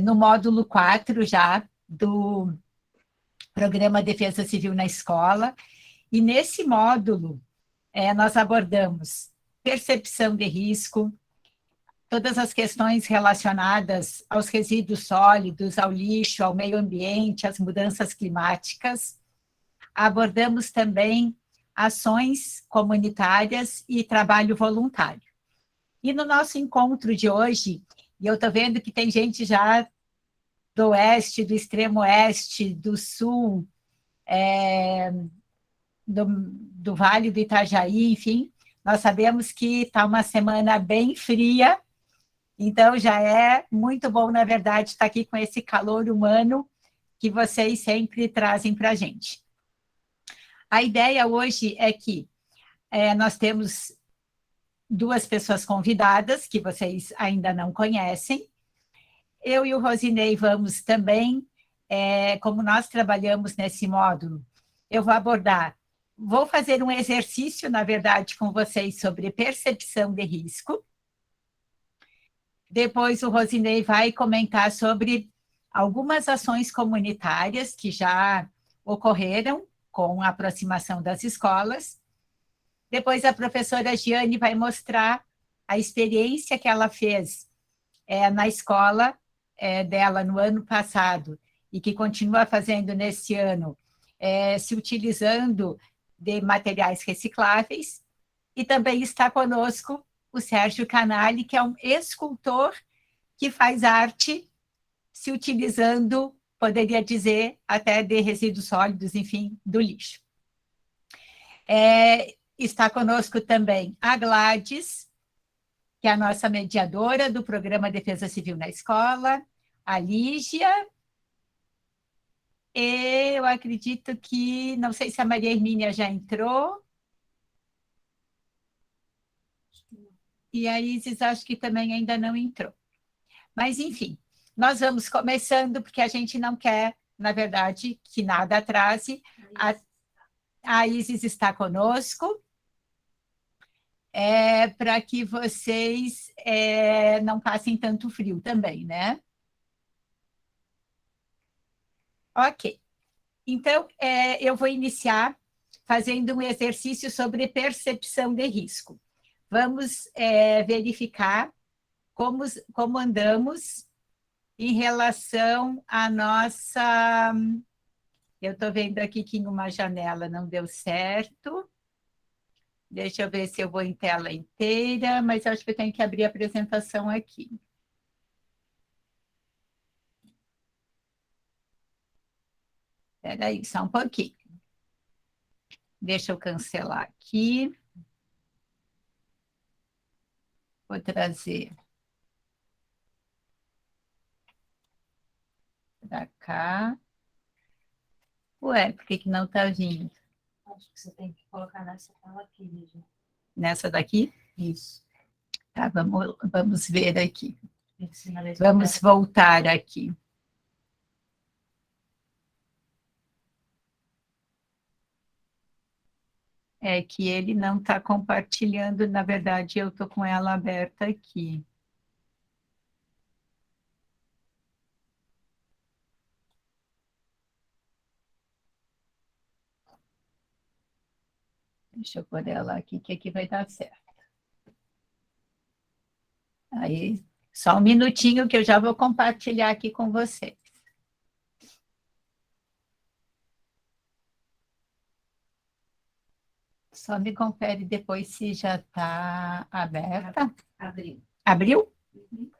no módulo 4 já do Programa Defesa Civil na Escola, e nesse módulo nós abordamos percepção de risco, todas as questões relacionadas aos resíduos sólidos, ao lixo, ao meio ambiente, às mudanças climáticas. Abordamos também ações comunitárias e trabalho voluntário. E no nosso encontro de hoje, e eu estou vendo que tem gente já do oeste, do extremo oeste, do sul, do Vale do Itajaí, enfim, nós sabemos que está uma semana bem fria, então já é muito bom, na verdade, estar aqui com esse calor humano que vocês sempre trazem para a gente. A ideia hoje é que nós temos 2 pessoas convidadas, que vocês ainda não conhecem. Eu e o Rosinei vamos também, como nós trabalhamos nesse módulo, eu vou fazer um exercício, na verdade, com vocês sobre percepção de risco. Depois o Rosinei vai comentar sobre algumas ações comunitárias que já ocorreram com a aproximação das escolas. Depois a professora Giane vai mostrar a experiência que ela fez na escola dela no ano passado e que continua fazendo nesse ano, se utilizando de materiais recicláveis. E também está conosco o Sérgio Canali, que é um escultor que faz arte se utilizando, poderia dizer, até de resíduos sólidos, enfim, do lixo. Está conosco também a Gladys, que é a nossa mediadora do Programa Defesa Civil na Escola, a Lígia, e eu acredito que, não sei se a Maria Hermínia já entrou, e a Isis acho que também ainda não entrou. Mas, enfim, nós vamos começando, porque a gente não quer, na verdade, que nada atrase. A Isis está conosco, para que vocês não passem tanto frio também, né? Ok. Então, eu vou iniciar fazendo um exercício sobre percepção de risco. Vamos verificar como andamos em relação à nossa... Eu estou vendo aqui que em uma janela não deu certo. Deixa eu ver se eu vou em tela inteira, mas acho que eu tenho que abrir a apresentação aqui. Espera aí, só um pouquinho. Deixa eu cancelar aqui. Vou trazer para cá. Ué, por que não está vindo? Acho que você tem que colocar nessa tela aqui, Lígia. Nessa daqui? Isso. Tá, vamos ver aqui. Vamos voltar aqui. É que ele não está compartilhando, na verdade, eu estou com ela aberta aqui. Deixa eu pôr ela aqui, que aqui vai dar certo. Aí, só um minutinho que eu já vou compartilhar aqui com vocês. Só me confere depois se já está aberta. Abriu. Abriu? Uhum.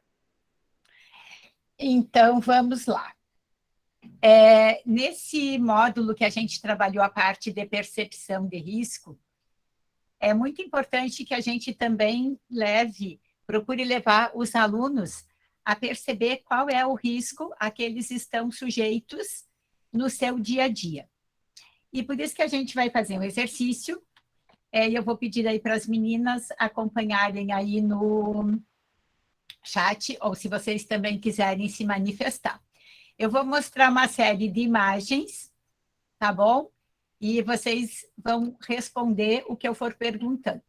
Então, vamos lá. Nesse módulo que a gente trabalhou a parte de percepção de risco, é muito importante que a gente também procure levar os alunos a perceber qual é o risco a que eles estão sujeitos no seu dia a dia. E por isso que a gente vai fazer um exercício, e eu vou pedir aí para as meninas acompanharem aí no chat, ou se vocês também quiserem se manifestar. Eu vou mostrar uma série de imagens, tá bom? E vocês vão responder o que eu for perguntando.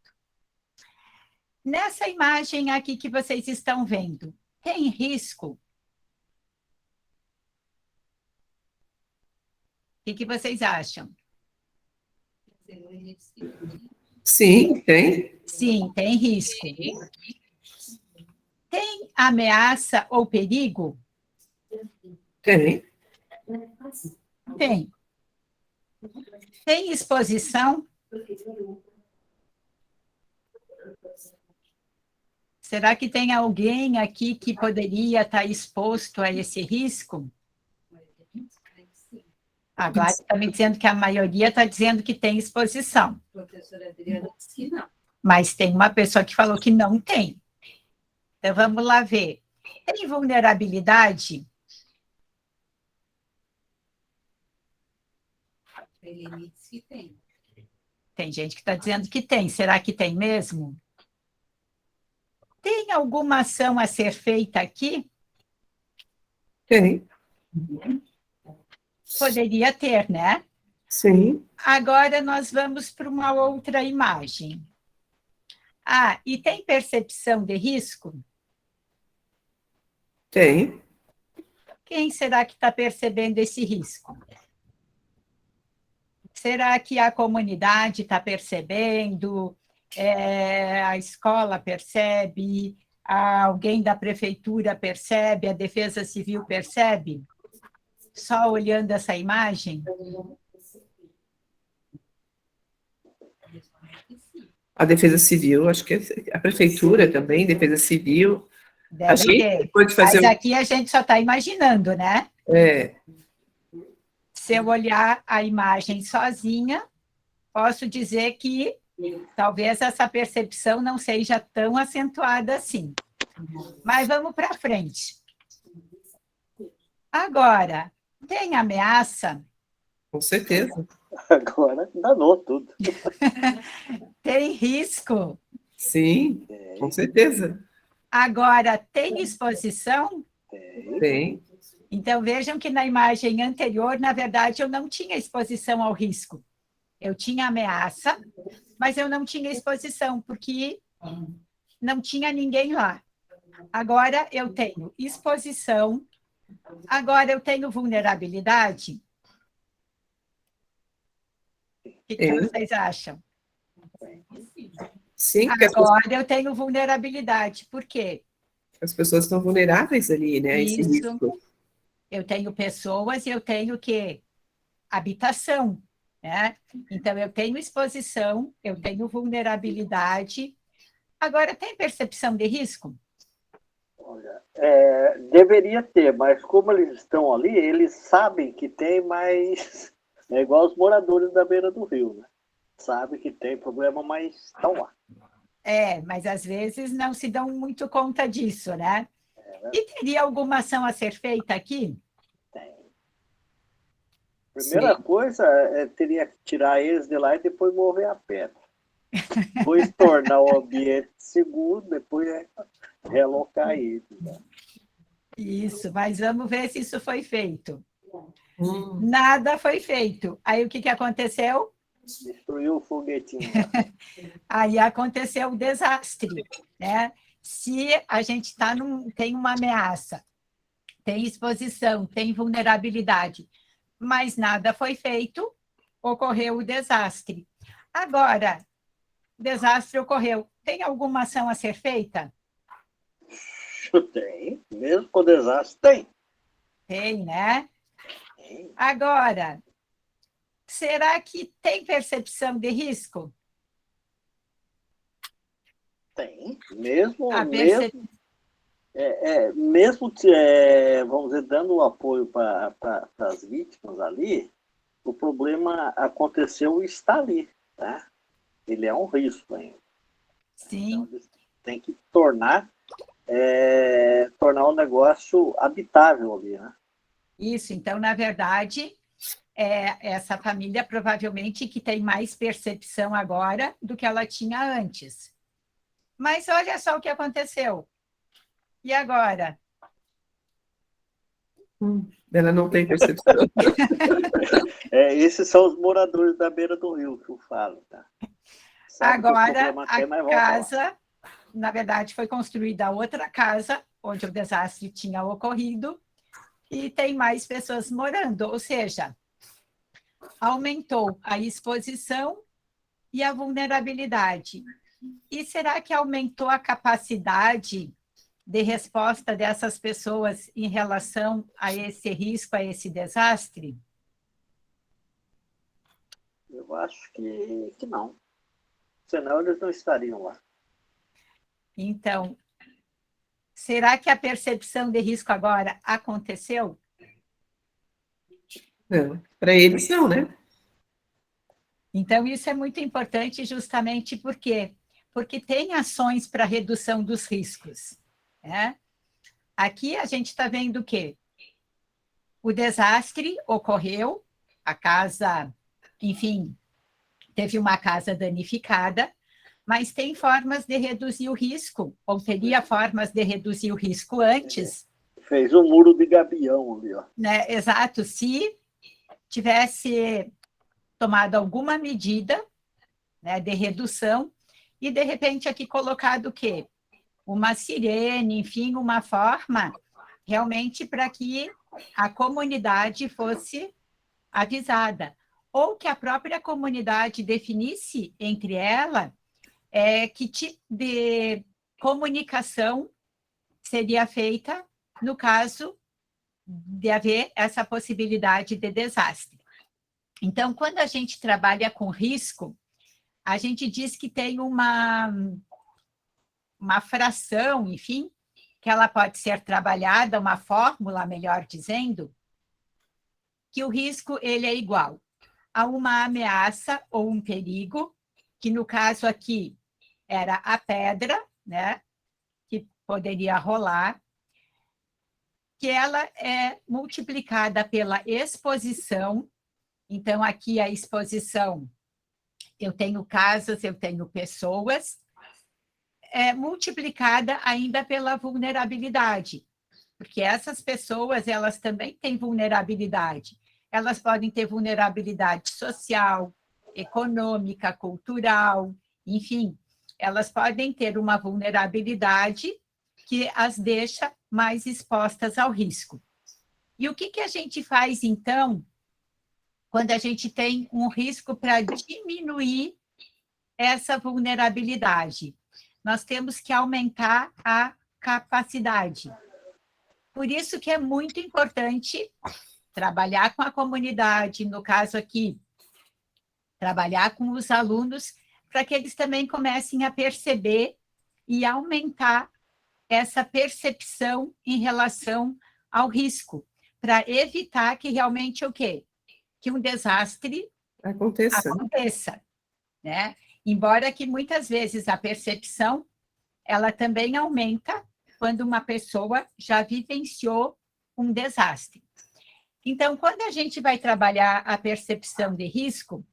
Nessa imagem aqui que vocês estão vendo, tem risco que vocês acham? Sim, tem. Sim, tem risco. Tem ameaça ou perigo? Tem. Tem. Tem exposição? Será que tem alguém aqui que poderia estar exposto a esse risco? A Gladys está me dizendo que a maioria está dizendo que tem exposição. A professora Adriana disse que não. Mas tem uma pessoa que falou que não tem. Então, vamos lá ver. Tem vulnerabilidade? Ele disse que tem. Tem gente que está dizendo que tem. Será que tem mesmo? Tem alguma ação a ser feita aqui? Tem. Poderia ter, né? Sim. Agora nós vamos para uma outra imagem. Ah, e tem percepção de risco? Tem. Quem será que está percebendo esse risco? Será que a comunidade está percebendo? A escola percebe? Alguém da prefeitura percebe? A Defesa Civil percebe? Só olhando essa imagem? A Defesa Civil, acho que a Prefeitura também, Defesa Civil. Deve Acho que ter. pode fazer. Mas aqui a gente só está imaginando, né? É, Se eu olhar a imagem sozinha, posso dizer que talvez essa percepção não seja tão acentuada assim. Mas vamos para frente. Agora, tem ameaça? com certeza. Agora danou tudo. Tem risco? Sim, com certeza. Agora, tem exposição? Tem. Então, vejam que na imagem anterior, na verdade, eu não tinha exposição ao risco. Eu tinha ameaça, mas eu não tinha exposição, porque não tinha ninguém lá. Agora eu tenho exposição, agora eu tenho vulnerabilidade. O que vocês acham? Sim, porque Agora eu tenho vulnerabilidade. Por quê? as pessoas estão vulneráveis ali, né? a esse Isso. risco. Eu tenho pessoas e eu tenho o quê? Habitação, né? Então, eu tenho exposição, eu tenho vulnerabilidade. Agora, tem percepção de risco? Olha, deveria ter, mas como eles estão ali, eles sabem que tem, mas é igual os moradores da beira do rio, né? Sabem que tem problema, mas estão lá. Mas às vezes não se dão muito conta disso, né? E teria alguma ação a ser feita aqui? Tem. Primeira Sim. coisa, teria que tirar eles de lá e depois mover a pedra. Depois tornar o ambiente seguro, depois realocar eles. Né? Isso, mas vamos ver se isso foi feito. Nada foi feito. Aí o que aconteceu? Destruiu o foguetinho. Aí aconteceu o desastre, né? Se a gente tem uma ameaça, tem exposição, tem vulnerabilidade, mas nada foi feito, ocorreu o desastre. Agora, o desastre ocorreu. Tem alguma ação a ser feita? Tem, mesmo com desastre, tem. Tem, né? Tem. Agora, será que tem percepção de risco? Tem, mesmo, A mesmo vamos dizer, dando o apoio para as vítimas ali, o problema aconteceu e está ali, tá? Ele é um risco ainda. Sim. Então, tem que tornar o negócio habitável ali, né? Isso, então, na verdade, essa família provavelmente que tem mais percepção agora do que ela tinha antes. Mas olha só o que aconteceu. E agora? Ela não tem percepção. Esses são os moradores da beira do rio que eu falo, tá? Sabe agora, a casa, na verdade, foi construída outra casa, onde o desastre tinha ocorrido, e tem mais pessoas morando, ou seja, aumentou a exposição e a vulnerabilidade. E será que aumentou a capacidade de resposta dessas pessoas em relação a esse risco, a esse desastre? Eu acho que não. Senão eles não estariam lá. Então, será que a percepção de risco agora aconteceu? Não, para eles não, né? Então, isso é muito importante justamente porque tem ações para redução dos riscos, né? Aqui a gente está vendo o quê? O desastre ocorreu, a casa, enfim, teve uma casa danificada, mas tem formas de reduzir o risco, ou teria formas de reduzir o risco antes. Fez um muro de gabião ali, ó. Né? Exato, se tivesse tomado alguma medida, né, de redução, e de repente aqui colocado o quê? Uma sirene, enfim, uma forma realmente para que a comunidade fosse avisada, ou que a própria comunidade definisse entre ela que tipo de comunicação seria feita no caso de haver essa possibilidade de desastre. Então, quando a gente trabalha com risco, a gente diz que tem uma fração, enfim, que ela pode ser trabalhada, uma fórmula, melhor dizendo, que o risco ele é igual a uma ameaça ou um perigo, que no caso aqui era a pedra, né, que poderia rolar, que ela é multiplicada pela exposição. Então, aqui a exposição, eu tenho casas, eu tenho pessoas, multiplicada ainda pela vulnerabilidade, porque essas pessoas, elas também têm vulnerabilidade. Elas podem ter vulnerabilidade social, econômica, cultural, enfim, elas podem ter uma vulnerabilidade que as deixa mais expostas ao risco. E o que a gente faz, então, quando a gente tem um risco para diminuir essa vulnerabilidade? Nós temos que aumentar a capacidade. Por isso que é muito importante trabalhar com a comunidade, no caso aqui, trabalhar com os alunos, para que eles também comecem a perceber e aumentar essa percepção em relação ao risco, para evitar que realmente o quê? Que um desastre aconteça, né? Embora que muitas vezes a percepção ela também aumenta quando uma pessoa já vivenciou um desastre. Então, quando a gente vai trabalhar a percepção de risco,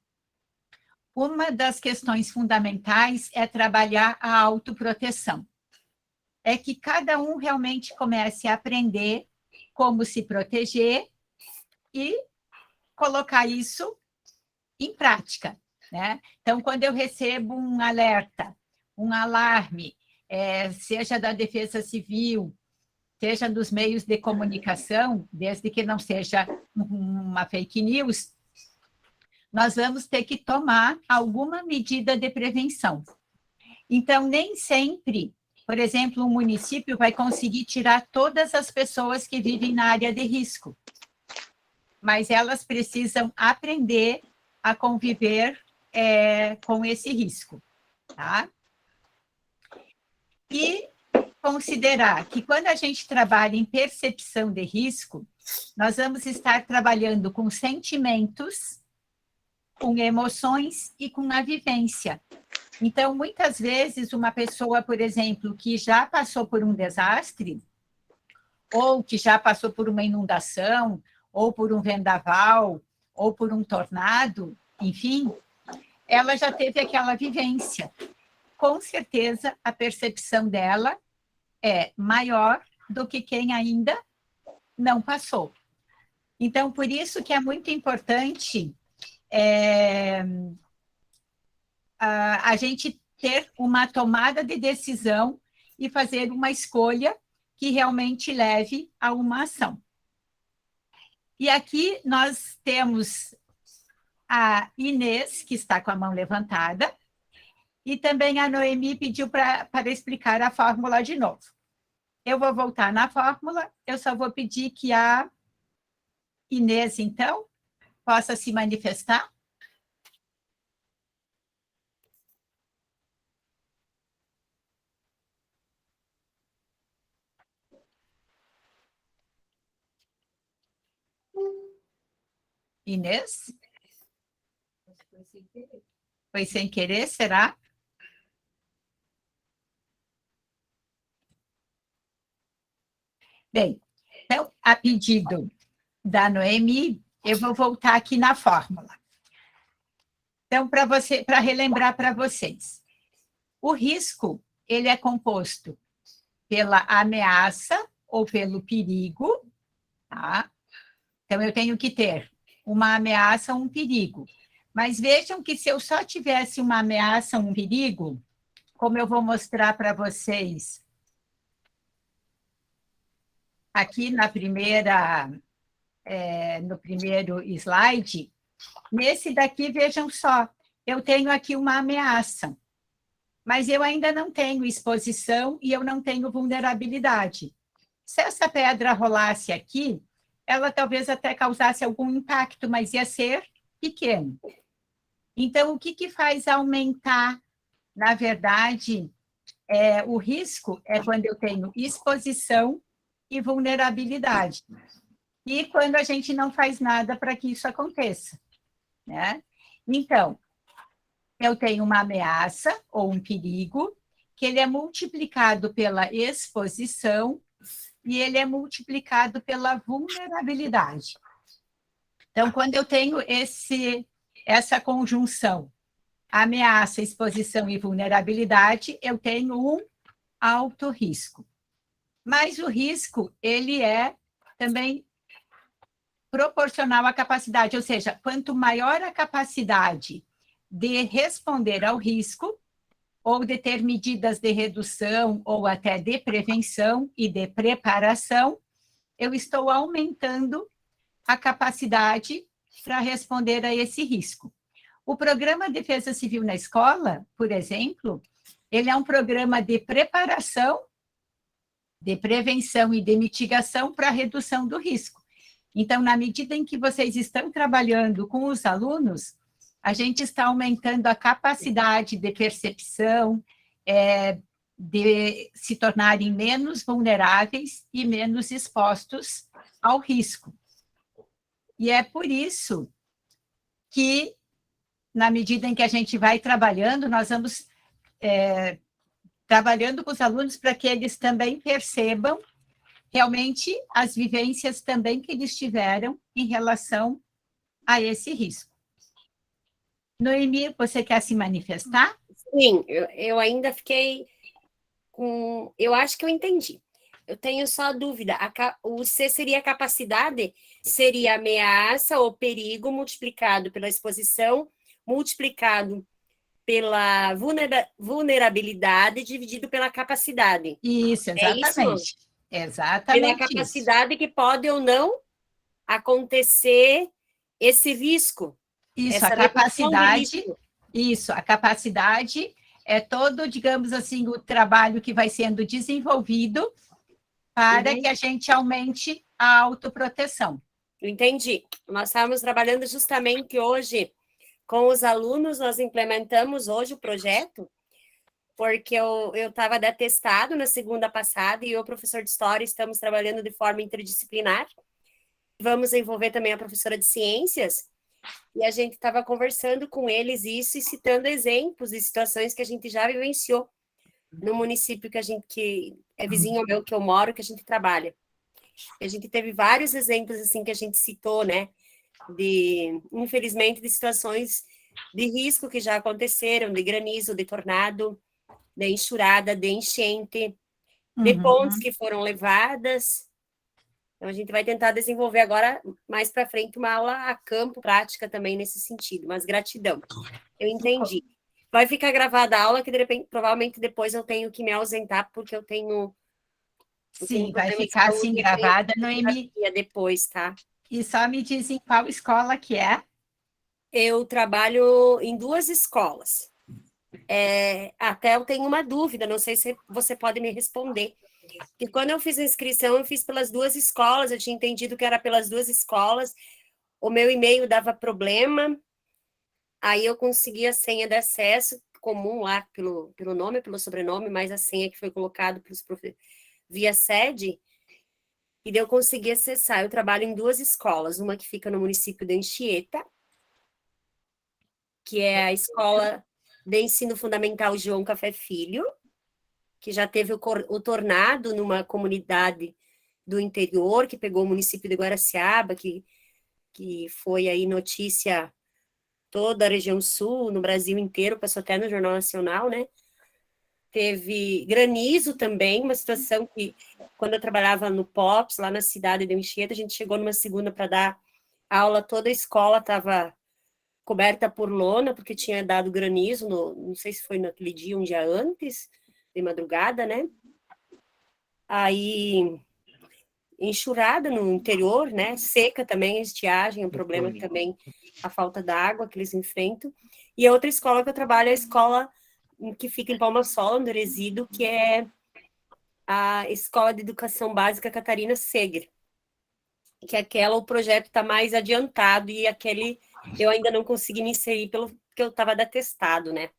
uma das questões fundamentais é trabalhar a autoproteção. É que cada um realmente comece a aprender como se proteger e colocar isso em prática, né? Então, quando eu recebo um alerta, um alarme, seja da Defesa Civil, seja dos meios de comunicação, desde que não seja uma fake news, nós vamos ter que tomar alguma medida de prevenção. Então, nem sempre, por exemplo, um município vai conseguir tirar todas as pessoas que vivem na área de risco, mas elas precisam aprender a conviver com esse risco, tá? E considerar que quando a gente trabalha em percepção de risco, nós vamos estar trabalhando com sentimentos, com emoções e com a vivência. Então, muitas vezes, uma pessoa, por exemplo, que já passou por um desastre, ou que já passou por uma inundação, ou por um vendaval, ou por um tornado, enfim, ela já teve aquela vivência. Com certeza, a percepção dela é maior do que quem ainda não passou. Então, por isso que é muito importante a gente ter uma tomada de decisão e fazer uma escolha que realmente leve a uma ação. E aqui nós temos a Inês, que está com a mão levantada, e também a Noemi pediu para explicar a fórmula de novo. Eu vou voltar na fórmula, eu só vou pedir que a Inês, então, possa se manifestar. Inês? Foi sem querer. Foi sem querer, será? Bem, então, a pedido da Noemi, eu vou voltar aqui na fórmula. Então, para relembrar para vocês, o risco, ele é composto pela ameaça ou pelo perigo, tá? Então, eu tenho que ter uma ameaça ou um perigo. Mas vejam que se eu só tivesse uma ameaça ou um perigo, como eu vou mostrar para vocês aqui no primeiro slide, nesse daqui, vejam só, eu tenho aqui uma ameaça, mas eu ainda não tenho exposição e eu não tenho vulnerabilidade. Se essa pedra rolasse aqui, ela talvez até causasse algum impacto, mas ia ser pequeno. Então, o que faz aumentar, na verdade, o risco é quando eu tenho exposição e vulnerabilidade. E quando a gente não faz nada para que isso aconteça, né? Então, eu tenho uma ameaça ou um perigo, que ele é multiplicado pela exposição e ele é multiplicado pela vulnerabilidade. Então, quando eu tenho essa conjunção, ameaça, exposição e vulnerabilidade, eu tenho um alto risco. Mas o risco, ele é também proporcional à capacidade, ou seja, quanto maior a capacidade de responder ao risco, ou de ter medidas de redução, ou até de prevenção e de preparação, eu estou aumentando a capacidade para responder a esse risco. O programa Defesa Civil na Escola, por exemplo, ele é um programa de preparação, de prevenção e de mitigação para a redução do risco. Então, na medida em que vocês estão trabalhando com os alunos, a gente está aumentando a capacidade de percepção, de se tornarem menos vulneráveis e menos expostos ao risco. E é por isso que, na medida em que a gente vai trabalhando, nós vamos trabalhando com os alunos para que eles também percebam realmente as vivências também que eles tiveram em relação a esse risco. Noemi, você quer se manifestar? Sim, eu ainda fiquei com... Eu acho que eu entendi. Eu tenho só dúvida. O C seria a capacidade, seria ameaça ou perigo multiplicado pela exposição, multiplicado pela vulnerabilidade, dividido pela capacidade. Isso, exatamente. É isso? Exatamente. Pela capacidade que pode ou não acontecer esse risco. Isso, essa a capacidade. risco. Isso, a capacidade é todo, digamos assim, o trabalho que vai sendo desenvolvido para que a gente aumente a autoproteção. Entendi. Nós estávamos trabalhando justamente hoje com os alunos, nós implementamos hoje o projeto, porque eu estava de atestado na segunda passada e o professor de História estamos trabalhando de forma interdisciplinar. Vamos envolver também a professora de Ciências, e a gente estava conversando com eles isso e citando exemplos de situações que a gente já vivenciou no município que é vizinho ao meu, que eu moro, que a gente trabalha. E a gente teve vários exemplos assim que a gente citou, né? Infelizmente, de situações de risco que já aconteceram, de granizo, de tornado, de enxurrada, de enchente, de pontes que foram levadas. Então, a gente vai tentar desenvolver agora, mais para frente, uma aula a campo, prática também nesse sentido, mas gratidão. Eu entendi. Vai ficar gravada a aula, que de repente, provavelmente depois eu tenho que me ausentar, porque eu tenho... Sim, vai ficar assim gravada, Noemi. Depois, tá? E só me dizem qual escola que é. Eu trabalho em 2 escolas. Até eu tenho uma dúvida, não sei se você pode me responder. Porque quando eu fiz a inscrição, eu fiz pelas 2 escolas, eu tinha entendido que era pelas 2 escolas, o meu e-mail dava problema, aí eu consegui a senha de acesso comum lá, pelo nome, pelo sobrenome, mais a senha que foi colocado via sede, e daí eu consegui acessar. Eu trabalho em 2 escolas, uma que fica no município de Anchieta, que é a Escola de Ensino Fundamental João Café Filho, que já teve o tornado numa comunidade do interior, que pegou o município de Guaraciaba, que foi aí notícia toda a região sul, no Brasil inteiro, passou até no Jornal Nacional, né? Teve granizo também, uma situação que, quando eu trabalhava no POPS, lá na cidade de Anchieta, a gente chegou numa segunda para dar aula, toda a escola estava coberta por lona, porque tinha dado granizo, não sei se foi naquele dia, um dia antes, de madrugada, né? Aí, enxurrada no interior, né? Seca também, estiagem, um problema também, a falta d'água que eles enfrentam. E a outra escola que eu trabalho é a escola que fica em Palma Sola, no Resíduo, que é a Escola de Educação Básica Catarina Seger, que o projeto está mais adiantado, e aquele eu ainda não consegui me inserir porque eu estava de atestado, né?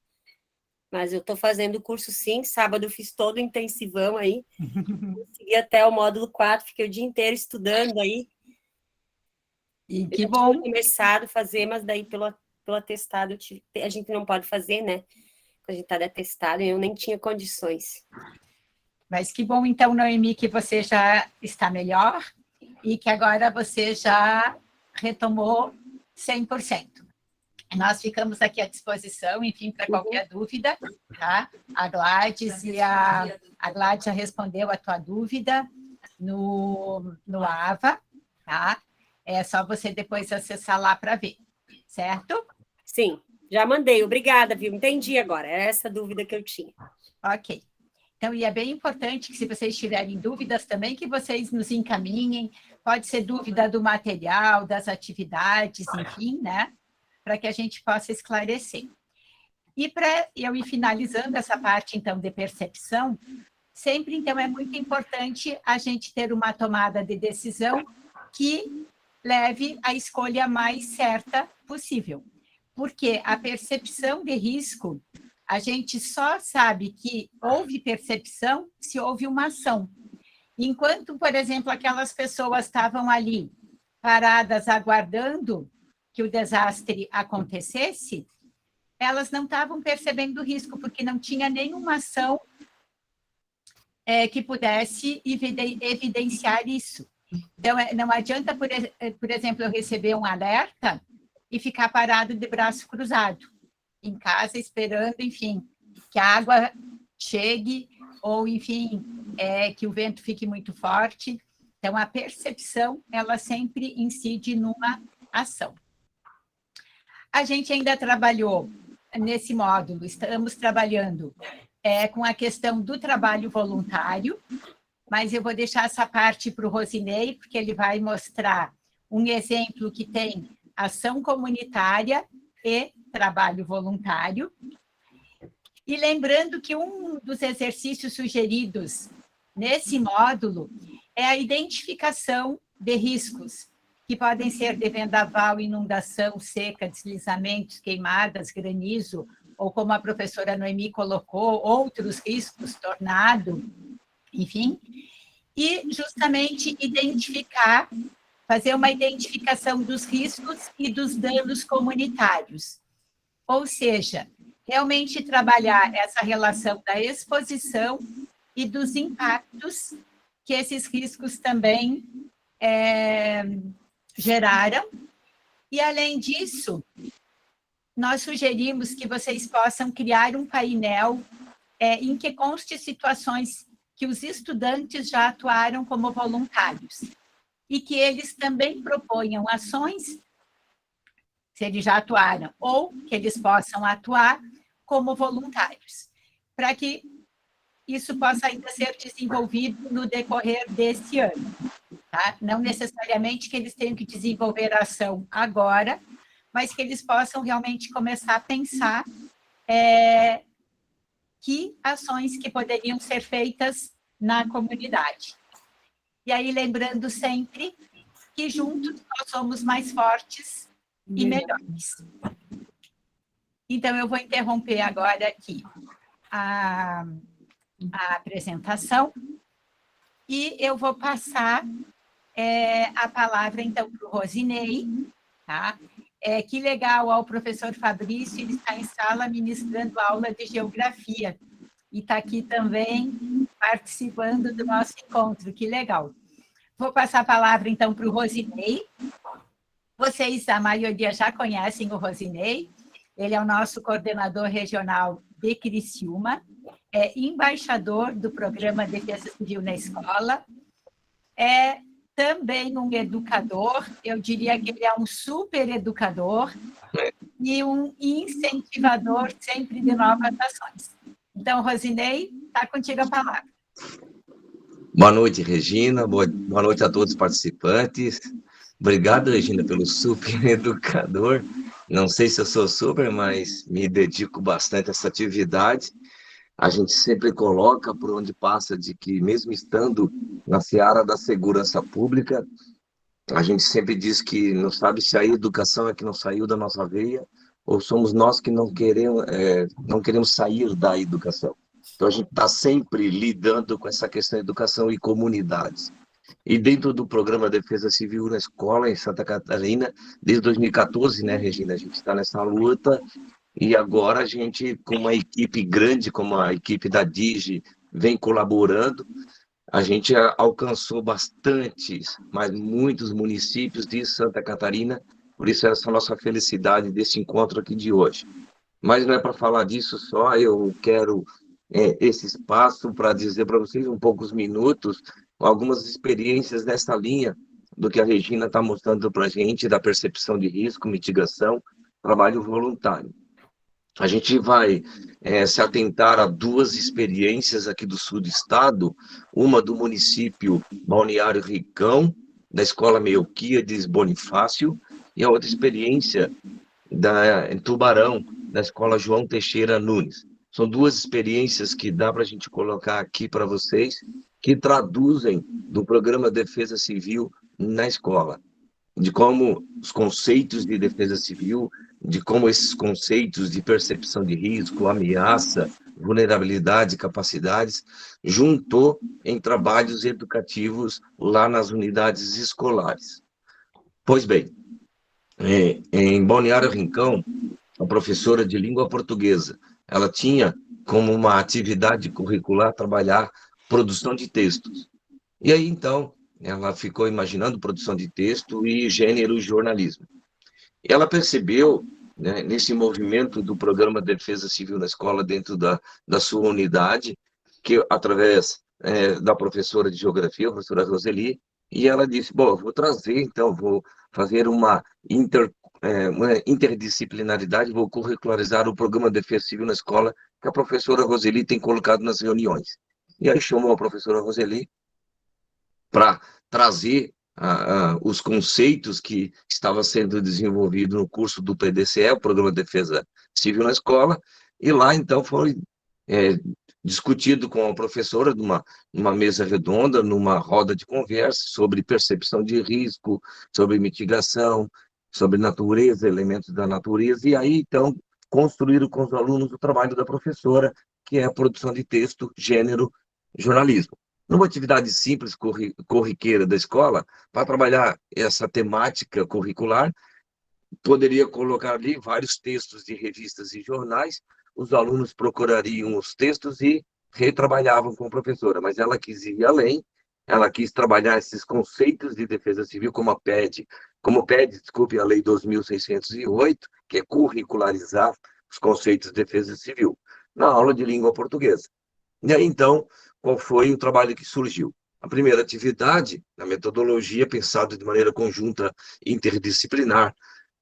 Mas eu estou fazendo o curso sim, sábado eu fiz todo o intensivão aí, consegui até o módulo 4, fiquei o dia inteiro estudando aí. E Eu que já bom. tinha começado a fazer, mas daí pelo atestado a gente não pode fazer, né? A gente está de atestado e eu nem tinha condições. Mas que bom, então, Noemi, que você já está melhor e que agora você já retomou 100%. Nós ficamos aqui à disposição, enfim, para qualquer dúvida, tá? A Gladys a Gladys já respondeu a tua dúvida no AVA, tá? É só você depois acessar lá para ver, certo? Sim, já mandei. Obrigada, viu? Entendi agora. Era essa dúvida que eu tinha. Ok. Então, e é bem importante que, se vocês tiverem dúvidas também, que vocês nos encaminhem. Pode ser dúvida do material, das atividades, enfim, né? Para que a gente possa esclarecer. E para eu ir finalizando essa parte, então, de percepção, sempre, então, é muito importante a gente ter uma tomada de decisão que leve à escolha mais certa possível. Porque a percepção de risco, a gente só sabe que houve percepção se houve uma ação. Enquanto, por exemplo, aquelas pessoas estavam ali paradas aguardando que o desastre acontecesse, elas não estavam percebendo o risco, porque não tinha nenhuma ação que pudesse evidenciar isso. Então, não adianta, por exemplo, eu receber um alerta e ficar parado de braço cruzado em casa, esperando, enfim, que a água chegue, ou, enfim, que o vento fique muito forte. Então, a percepção, ela sempre incide numa ação. A gente ainda trabalhou nesse módulo, estamos trabalhando com a questão do trabalho voluntário, mas eu vou deixar essa parte para o Rosinei, porque ele vai mostrar um exemplo que tem ação comunitária e trabalho voluntário. E lembrando que um dos exercícios sugeridos nesse módulo é a identificação de riscos, que podem ser de vendaval, inundação, seca, deslizamentos, queimadas, granizo, ou como a professora Noemi colocou, outros riscos, tornado, enfim, e justamente identificar, fazer uma identificação dos riscos e dos danos comunitários. Ou seja, realmente trabalhar essa relação da exposição e dos impactos que esses riscos também geraram. E, além disso, nós sugerimos que vocês possam criar um painel em que conste situações que os estudantes já atuaram como voluntários e que eles também proponham ações, se eles já atuaram, ou que eles possam atuar como voluntários, para que isso possa ainda ser desenvolvido no decorrer deste ano. Tá? Não necessariamente que eles tenham que desenvolver a ação agora, mas que eles possam realmente começar a pensar que ações que poderiam ser feitas na comunidade. E aí, lembrando sempre que juntos nós somos mais fortes e melhores. Então, eu vou interromper agora aqui a apresentação e eu vou passar a palavra, então, para o Rosinei, tá? Que legal, ao professor Fabrício, ele está em sala ministrando aula de geografia e está aqui também participando do nosso encontro, que legal. Vou passar a palavra, então, para o Rosinei. Vocês, a maioria, já conhecem o Rosinei, ele é o nosso coordenador regional de Criciúma, é embaixador do programa Defesa Civil na Escola, é também um educador, eu diria que ele é um super educador e um incentivador sempre de novas ações. Então, Rosinei, está contigo a palavra. Boa noite, Regina, boa noite a todos os participantes. Obrigado, Regina, pelo super educador. Não sei se eu sou super, mas me dedico bastante a essa atividade. A gente sempre coloca por onde passa de que, mesmo estando na seara da segurança pública, a gente sempre diz que não sabe se a educação é que não saiu da nossa veia ou somos nós que não queremos sair da educação. Então, a gente está sempre lidando com essa questão de educação e comunidades. E dentro do programa Defesa Civil na Escola, em Santa Catarina, desde 2014, né, Regina, a gente está nessa luta. E agora a gente, com uma equipe grande, como a equipe da DIGI, vem colaborando, a gente alcançou mas muitos municípios de Santa Catarina, por isso essa nossa felicidade desse encontro aqui de hoje. Mas não é para falar disso só, eu quero esse espaço para dizer para vocês, um poucos minutos, algumas experiências nessa linha do que a Regina está mostrando para a gente, da percepção de risco, mitigação, trabalho voluntário. A gente vai se atentar a duas experiências aqui do sul do estado, uma do município Balneário Rincão, da Escola Melquíades Bonifácio, e a outra experiência em Tubarão, da Escola João Teixeira Nunes. São duas experiências que dá para a gente colocar aqui para vocês, que traduzem do programa Defesa Civil na escola, de como os conceitos de defesa civil, de como esses conceitos de percepção de risco, ameaça, vulnerabilidade, capacidades, juntou em trabalhos educativos lá nas unidades escolares. Pois bem, em Balneário Rincão, a professora de língua portuguesa, ela tinha como uma atividade curricular trabalhar produção de textos. E aí, então, ela ficou imaginando produção de texto e gênero e jornalismo. E ela percebeu, né, nesse movimento do programa Defesa Civil na Escola, dentro da sua unidade, que através da professora de geografia, a professora Roseli, e ela disse, bom, vou trazer, então, vou fazer uma interdisciplinaridade, vou curricularizar o programa Defesa Civil na Escola, que a professora Roseli tem colocado nas reuniões. E aí chamou a professora Roseli para trazer os conceitos que estavam sendo desenvolvidos no curso do PDCE, o Programa de Defesa Civil na Escola, e lá, então, foi discutido com a professora numa mesa redonda, numa roda de conversa sobre percepção de risco, sobre mitigação, sobre natureza, elementos da natureza, e aí, então, construíram com os alunos o trabalho da professora, que é a produção de texto, gênero, jornalismo. Numa atividade simples, corriqueira da escola, para trabalhar essa temática curricular, poderia colocar ali vários textos de revistas e jornais, os alunos procurariam os textos e retrabalhavam com a professora, mas ela quis ir além, ela quis trabalhar esses conceitos de defesa civil, como pede, a Lei 2.608, que é curricularizar os conceitos de defesa civil, na aula de língua portuguesa. E aí, então, qual foi o trabalho que surgiu? A primeira atividade, na metodologia pensada de maneira conjunta interdisciplinar,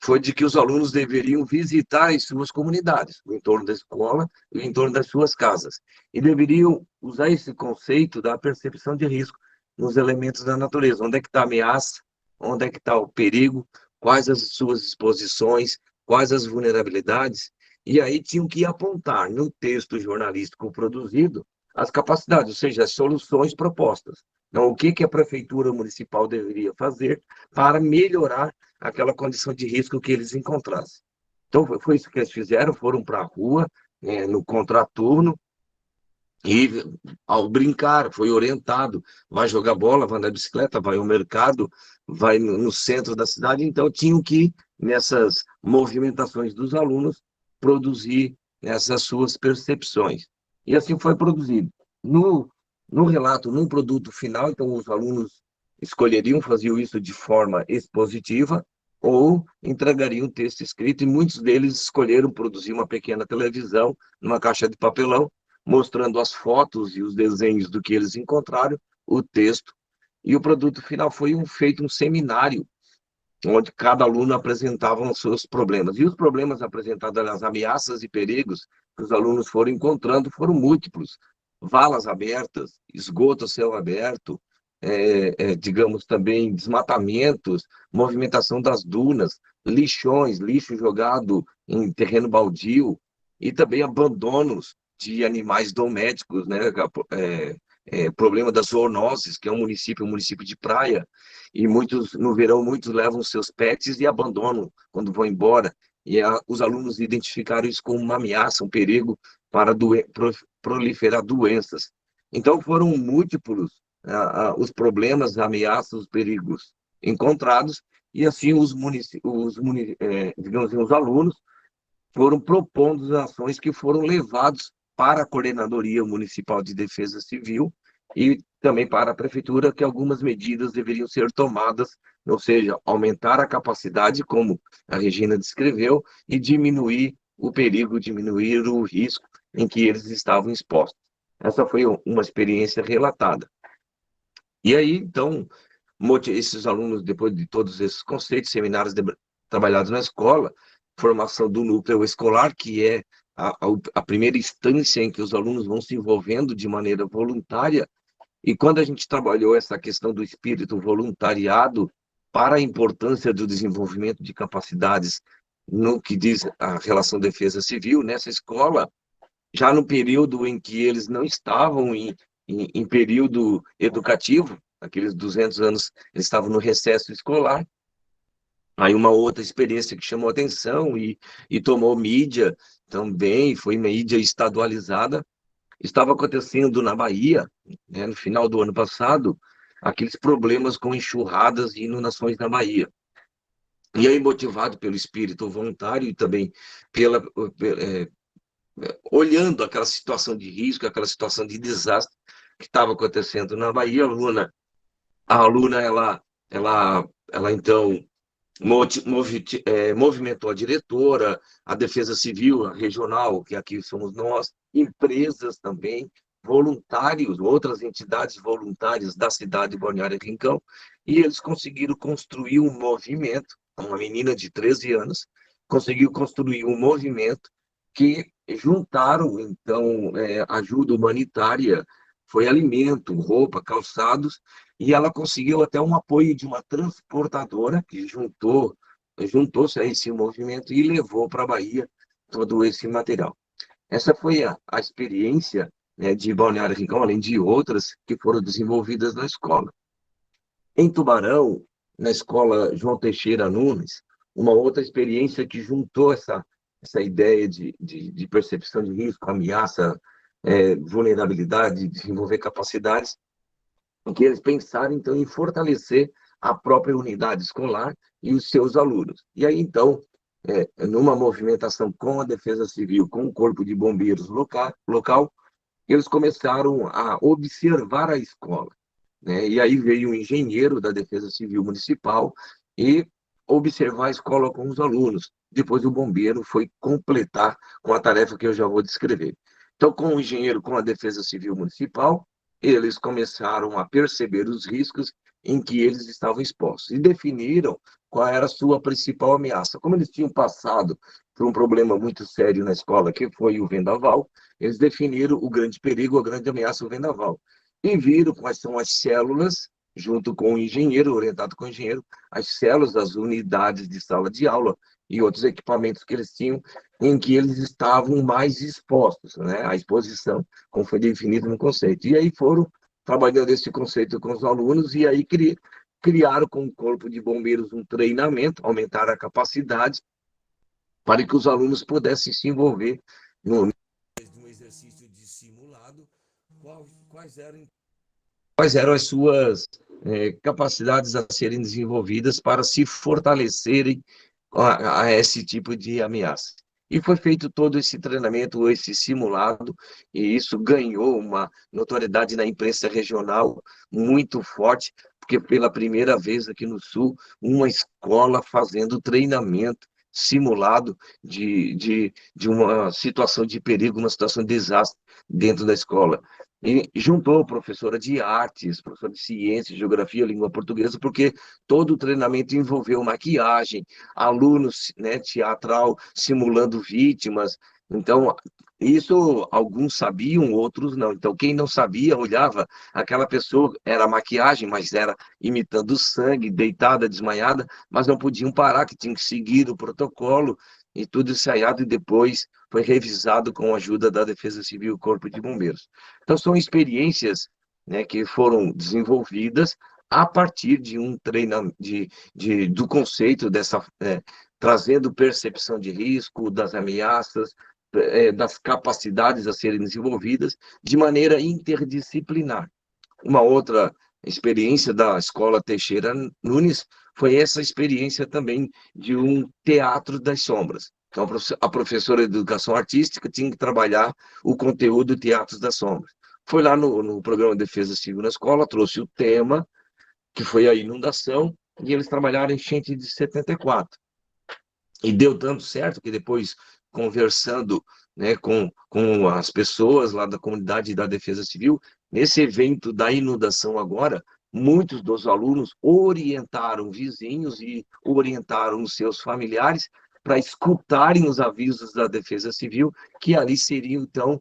foi de que os alunos deveriam visitar as suas comunidades, o entorno da escola e o entorno das suas casas, e deveriam usar esse conceito da percepção de risco nos elementos da natureza. Onde é que está a ameaça? Onde é que está o perigo? quais as suas exposições, quais as vulnerabilidades, e aí tinham que apontar no texto jornalístico produzido as capacidades, ou seja, as soluções propostas. Então, o que a prefeitura municipal deveria fazer para melhorar aquela condição de risco que eles encontrassem. Então, foi isso que eles fizeram, foram para a rua, no contraturno, e ao brincar, foi orientado, vai jogar bola, vai andar de bicicleta, vai ao mercado, vai no centro da cidade, então tinham que, nessas movimentações dos alunos, produzir essas suas percepções. E assim foi produzido. No relato, no produto final, então os alunos escolheriam, faziam isso de forma expositiva, ou entregariam um texto escrito, e muitos deles escolheram produzir uma pequena televisão, numa caixa de papelão, mostrando as fotos e os desenhos do que eles encontraram, o texto, e o produto final foi feito um seminário, onde cada aluno apresentava os seus problemas. E os problemas apresentados, as ameaças e perigos que os alunos foram encontrando foram múltiplos. Valas abertas, esgoto a céu aberto, digamos também desmatamentos, movimentação das dunas, lixões, lixo jogado em terreno baldio, e também abandonos de animais domésticos, né? Problema das zoonoses, que é um município de praia, e muitos, no verão, muitos levam seus pets e abandonam quando vão embora, e os alunos identificaram isso como uma ameaça, um perigo para proliferar doenças. Então, foram múltiplos os problemas, ameaças, os perigos encontrados, e assim digamos assim, os alunos foram propondo ações que foram levados para a Coordenadoria Municipal de Defesa Civil e também para a Prefeitura, que algumas medidas deveriam ser tomadas, ou seja, aumentar a capacidade, como a Regina descreveu, e diminuir o perigo, diminuir o risco em que eles estavam expostos. Essa foi uma experiência relatada. E aí, então, esses alunos, depois de todos esses conceitos, seminários trabalhados na escola, formação do núcleo escolar, que é a primeira instância em que os alunos vão se envolvendo de maneira voluntária, e quando a gente trabalhou essa questão do espírito voluntariado para a importância do desenvolvimento de capacidades no que diz a relação defesa civil, nessa escola, já no período em que eles não estavam em período educativo, aqueles 200 anos, eles estavam no recesso escolar. Aí uma outra experiência que chamou atenção e tomou mídia também, foi mídia estadualizada, estava acontecendo na Bahia, né, no final do ano passado, aqueles problemas com enxurradas e inundações na Bahia. E aí, motivado pelo espírito voluntário e também olhando aquela situação de risco, aquela situação de desastre que estava acontecendo na Bahia, a aluna ela então movimentou a diretora, a Defesa Civil, a regional, que aqui somos nós, empresas também, voluntários, outras entidades voluntárias da cidade de Balneário Rincão, e eles conseguiram construir um movimento, uma menina de 13 anos, conseguiu construir um movimento que juntaram, então, ajuda humanitária, foi alimento, roupa, calçados, e ela conseguiu até um apoio de uma transportadora que juntou-se a esse movimento e levou para a Bahia todo esse material. Essa foi a experiência, né, de Balneário Rincão, além de outras que foram desenvolvidas na escola. Em Tubarão, na escola João Teixeira Nunes, uma outra experiência que juntou essa ideia de percepção de risco, ameaça, vulnerabilidade, desenvolver capacidades, em que eles pensaram, então, em fortalecer a própria unidade escolar e os seus alunos. E aí, então, numa movimentação com a Defesa Civil, com o Corpo de Bombeiros local, eles começaram a observar a escola, né? E aí veio um engenheiro da Defesa Civil Municipal e observar a escola com os alunos. Depois o bombeiro foi completar com a tarefa que eu já vou descrever. Então, com o engenheiro, com a Defesa Civil Municipal, eles começaram a perceber os riscos em que eles estavam expostos e definiram qual era a sua principal ameaça. Como eles tinham passado por um problema muito sério na escola, que foi o vendaval, eles definiram o grande perigo, a grande ameaça, o vendaval. E viram quais são as células junto com o engenheiro, orientado com o engenheiro, as células, as unidades de sala de aula e outros equipamentos que eles tinham, em que eles estavam mais expostos, né? A exposição, como foi definido no conceito. E aí foram trabalhando esse conceito com os alunos, e aí criaram com o Corpo de Bombeiros um treinamento, aumentaram a capacidade para que os alunos pudessem se envolver no exercício de simulado, quais eram as suas capacidades a serem desenvolvidas para se fortalecerem a esse tipo de ameaça. E foi feito todo esse treinamento, esse simulado, e isso ganhou uma notoriedade na imprensa regional muito forte, porque pela primeira vez aqui no Sul, uma escola fazendo treinamento simulado de uma situação de perigo, uma situação de desastre dentro da escola. E juntou professora de artes, professora de ciências, geografia, língua portuguesa, porque todo o treinamento envolveu maquiagem, alunos, né, teatral simulando vítimas. Então, isso alguns sabiam, outros não. Então, quem não sabia, olhava, aquela pessoa era maquiagem, mas era imitando sangue, deitada, desmaiada, mas não podiam parar, que tinham que seguir o protocolo, e tudo ensaiado, e depois foi revisado com a ajuda da Defesa Civil e Corpo de Bombeiros. Então, são experiências, né, que foram desenvolvidas a partir de um treinamento, do conceito dessa, trazendo percepção de risco, das ameaças, das capacidades a serem desenvolvidas de maneira interdisciplinar. Uma outra experiência da Escola Teixeira Nunes foi essa experiência também de um teatro das sombras. Então, a professora de educação artística tinha que trabalhar o conteúdo Teatros das Sombras. Foi lá no programa de Defesa Civil na escola, trouxe o tema, que foi a inundação, e eles trabalharam em enchente de 74. E deu tanto certo que depois, conversando, né, com as pessoas lá da comunidade da Defesa Civil, nesse evento da inundação agora, muitos dos alunos orientaram vizinhos e orientaram os seus familiares para escutarem os avisos da Defesa Civil, que ali seriam, então,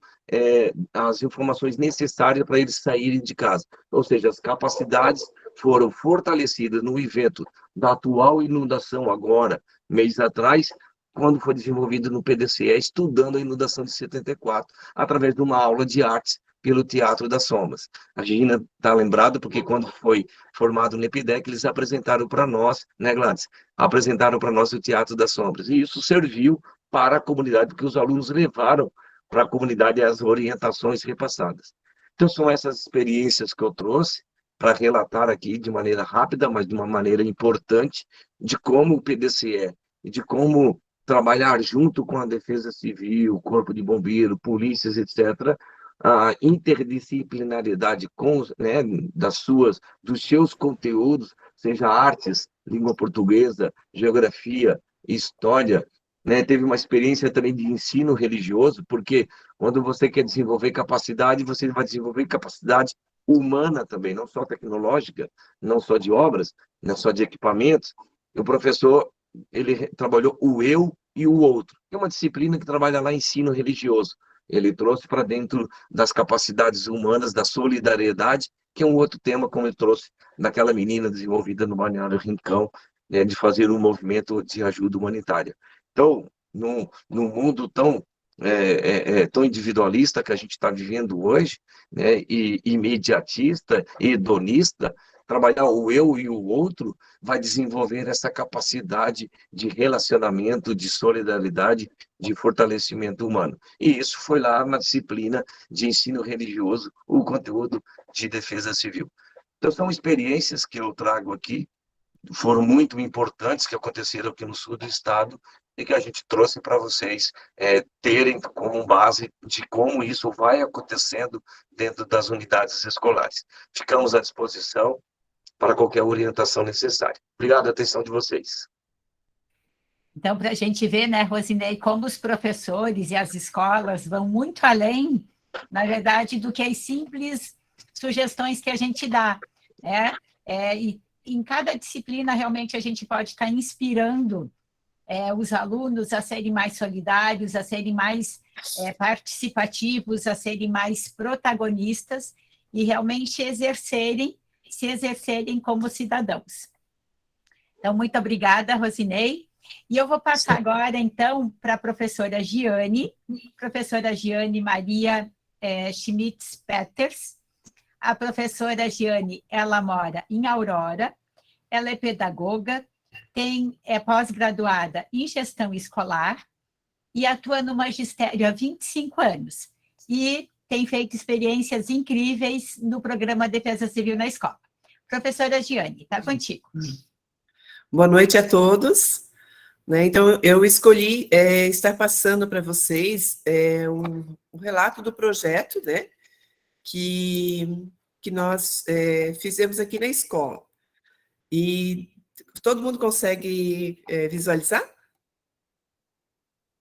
as informações necessárias para eles saírem de casa. Ou seja, as capacidades foram fortalecidas no evento da atual inundação agora, mês atrás, quando foi desenvolvido no PDCE, estudando a inundação de 74, através de uma aula de artes pelo Teatro das Sombras. A Gina está lembrada porque quando foi formado no EPIDEC, eles apresentaram para nós, né, Gladys? Apresentaram para nós o Teatro das Sombras. E isso serviu para a comunidade, porque os alunos levaram para a comunidade as orientações repassadas. Então, são essas experiências que eu trouxe para relatar aqui de maneira rápida, mas de uma maneira importante, de como o PDCE e de como trabalhar junto com a Defesa Civil, Corpo de Bombeiro, polícias, etc., a interdisciplinaridade né, dos seus conteúdos, seja artes, língua portuguesa, geografia, história, né? Teve uma experiência também de ensino religioso, porque quando você quer desenvolver capacidade, você vai desenvolver capacidade humana também, não só tecnológica, não só de obras, não só de equipamentos. O professor, ele trabalhou o eu e o outro, que é uma disciplina que trabalha lá ensino religioso. Ele trouxe para dentro das capacidades humanas, da solidariedade, que é um outro tema, como ele trouxe naquela menina desenvolvida no Balneário Rincão, né, de fazer um movimento de ajuda humanitária. Então, num mundo tão individualista que a gente está vivendo hoje, né, e imediatista, e hedonista, trabalhar o eu e o outro vai desenvolver essa capacidade de relacionamento, de solidariedade, de fortalecimento humano. E isso foi lá na disciplina de ensino religioso, o conteúdo de defesa civil. Então, são experiências que eu trago aqui, foram muito importantes, que aconteceram aqui no sul do estado, e que a gente trouxe para vocês terem como base de como isso vai acontecendo dentro das unidades escolares. Ficamos à disposição para qualquer orientação necessária. Obrigado pela atenção de vocês. Então, para a gente ver, né, Rosinei, como os professores e as escolas vão muito além, na verdade, do que as simples sugestões que a gente dá, né? E em cada disciplina, realmente, a gente pode estar inspirando os alunos a serem mais solidários, a serem mais participativos, a serem mais protagonistas e realmente exercerem se exercerem como cidadãos. Então, muito obrigada, Rosinei. E eu vou passar agora, então, para a professora Giane Maria Schmitz-Peters. A professora Giane, ela mora em Aurora, ela é pedagoga, é pós-graduada em gestão escolar e atua no magistério há 25 anos. E tem feito experiências incríveis no programa Defesa Civil na Escola. Professora Giane, está contigo. Boa noite a todos. Então, eu escolhi estar passando para vocês um relato do projeto, né, que nós fizemos aqui na escola. E todo mundo consegue visualizar?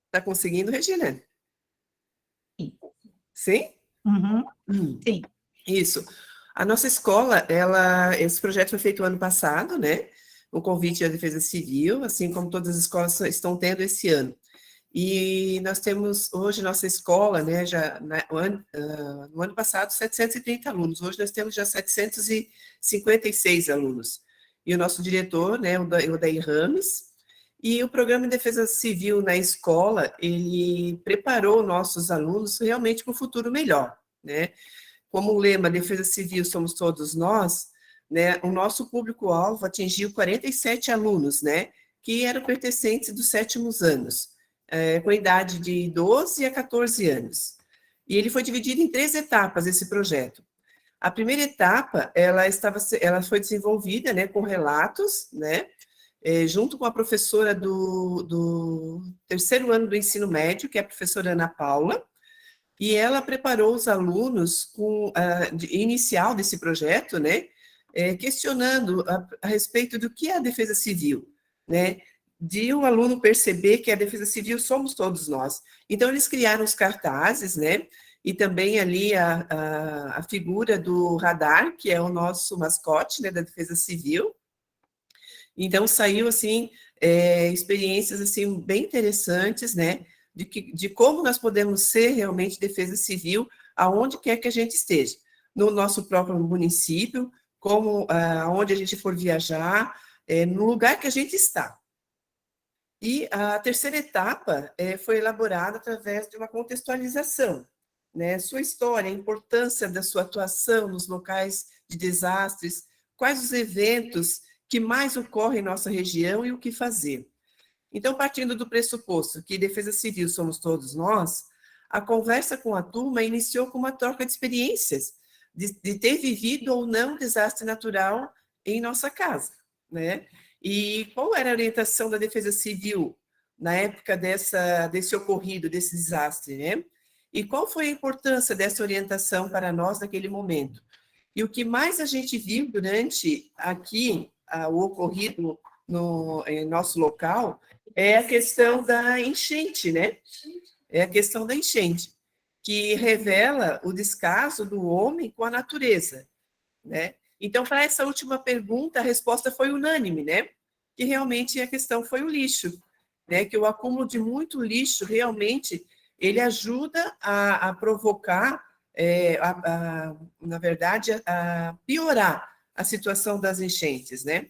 Está conseguindo, Regina? Sim. Sim? Uhum. Sim. Isso. A nossa escola, esse projeto foi feito ano passado, né? Um convite à Defesa Civil, assim como todas as escolas estão tendo esse ano. E nós temos hoje nossa escola, né, no ano passado, 730 alunos. Hoje nós temos já 756 alunos. E o nosso diretor, né, o Dair Rames, e o Programa de Defesa Civil na escola, ele preparou nossos alunos realmente para um futuro melhor, né? Como o lema Defesa Civil somos todos nós, né, o nosso público-alvo atingiu 47 alunos, né, que eram pertencentes dos 7º anos, com idade de 12 a 14 anos. E ele foi dividido em 3 etapas, esse projeto. A primeira etapa, ela foi desenvolvida, né, com relatos, né, junto com a professora do 3º ano do ensino médio, que é a professora Ana Paula, e ela preparou os alunos inicial desse projeto, né, questionando a respeito do que é a defesa civil, né, de um aluno perceber que a defesa civil somos todos nós. Então, eles criaram os cartazes, né, e também ali a figura do radar, que é o nosso mascote, né, da defesa civil. Então, saiu, assim, experiências, assim, bem interessantes, né, de como nós podemos ser realmente defesa civil aonde quer que a gente esteja, no nosso próprio município, como aonde a gente for viajar, no lugar que a gente está. E a terceira etapa foi elaborada através de uma contextualização, né, sua história, a importância da sua atuação nos locais de desastres, quais os eventos que mais ocorrem em nossa região e o que fazer. Então, partindo do pressuposto que defesa civil somos todos nós, a conversa com a turma iniciou com uma troca de experiências, de ter vivido ou não desastre natural em nossa casa, né? E qual era a orientação da defesa civil na época desse ocorrido, desse desastre, né? E qual foi a importância dessa orientação para nós naquele momento? E o que mais a gente viu durante aqui o ocorrido em nosso local é a questão da enchente, né? É a questão da enchente, que revela o descaso do homem com a natureza, né? Então, para essa última pergunta, a resposta foi unânime, né? Que realmente a questão foi o lixo, né? Que o acúmulo de muito lixo, realmente, ele ajuda a provocar, na verdade, a piorar a situação das enchentes, né?